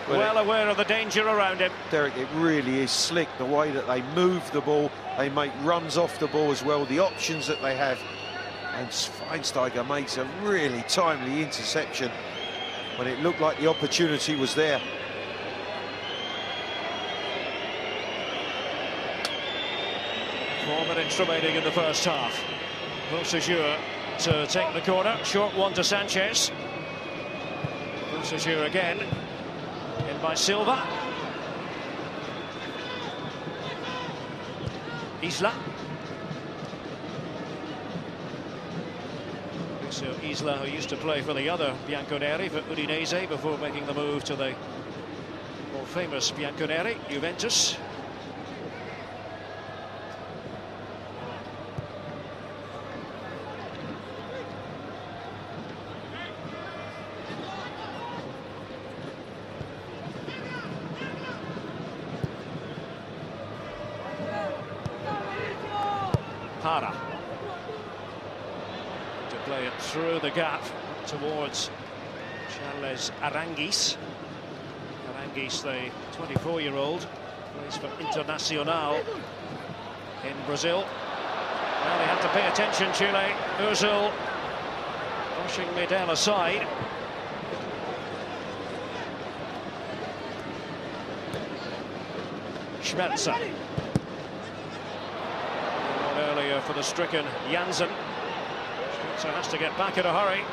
Well aware of the danger around him. Derek, it really is slick the way that they move the ball. They make runs off the ball as well, the options that they have. And Schweinsteiger makes a really timely interception when it looked like the opportunity was there. Minutes remaining in the first half. Sujua to take the corner. Short one to Sanchez. Sujua again. In by Silva. Isla. So Isla, who used to play for the other Bianconeri, for Udinese, before making the move to the more famous Bianconeri, Juventus. Para to play it through the gap towards Charles Aranguis. Aranguis, the 24-year-old, plays for Internacional in Brazil. Now they have to pay attention, Chile. Ozil pushing Medel aside. Schmelzer. Earlier for the stricken Janssen. Schmelzer has to get back in a hurry.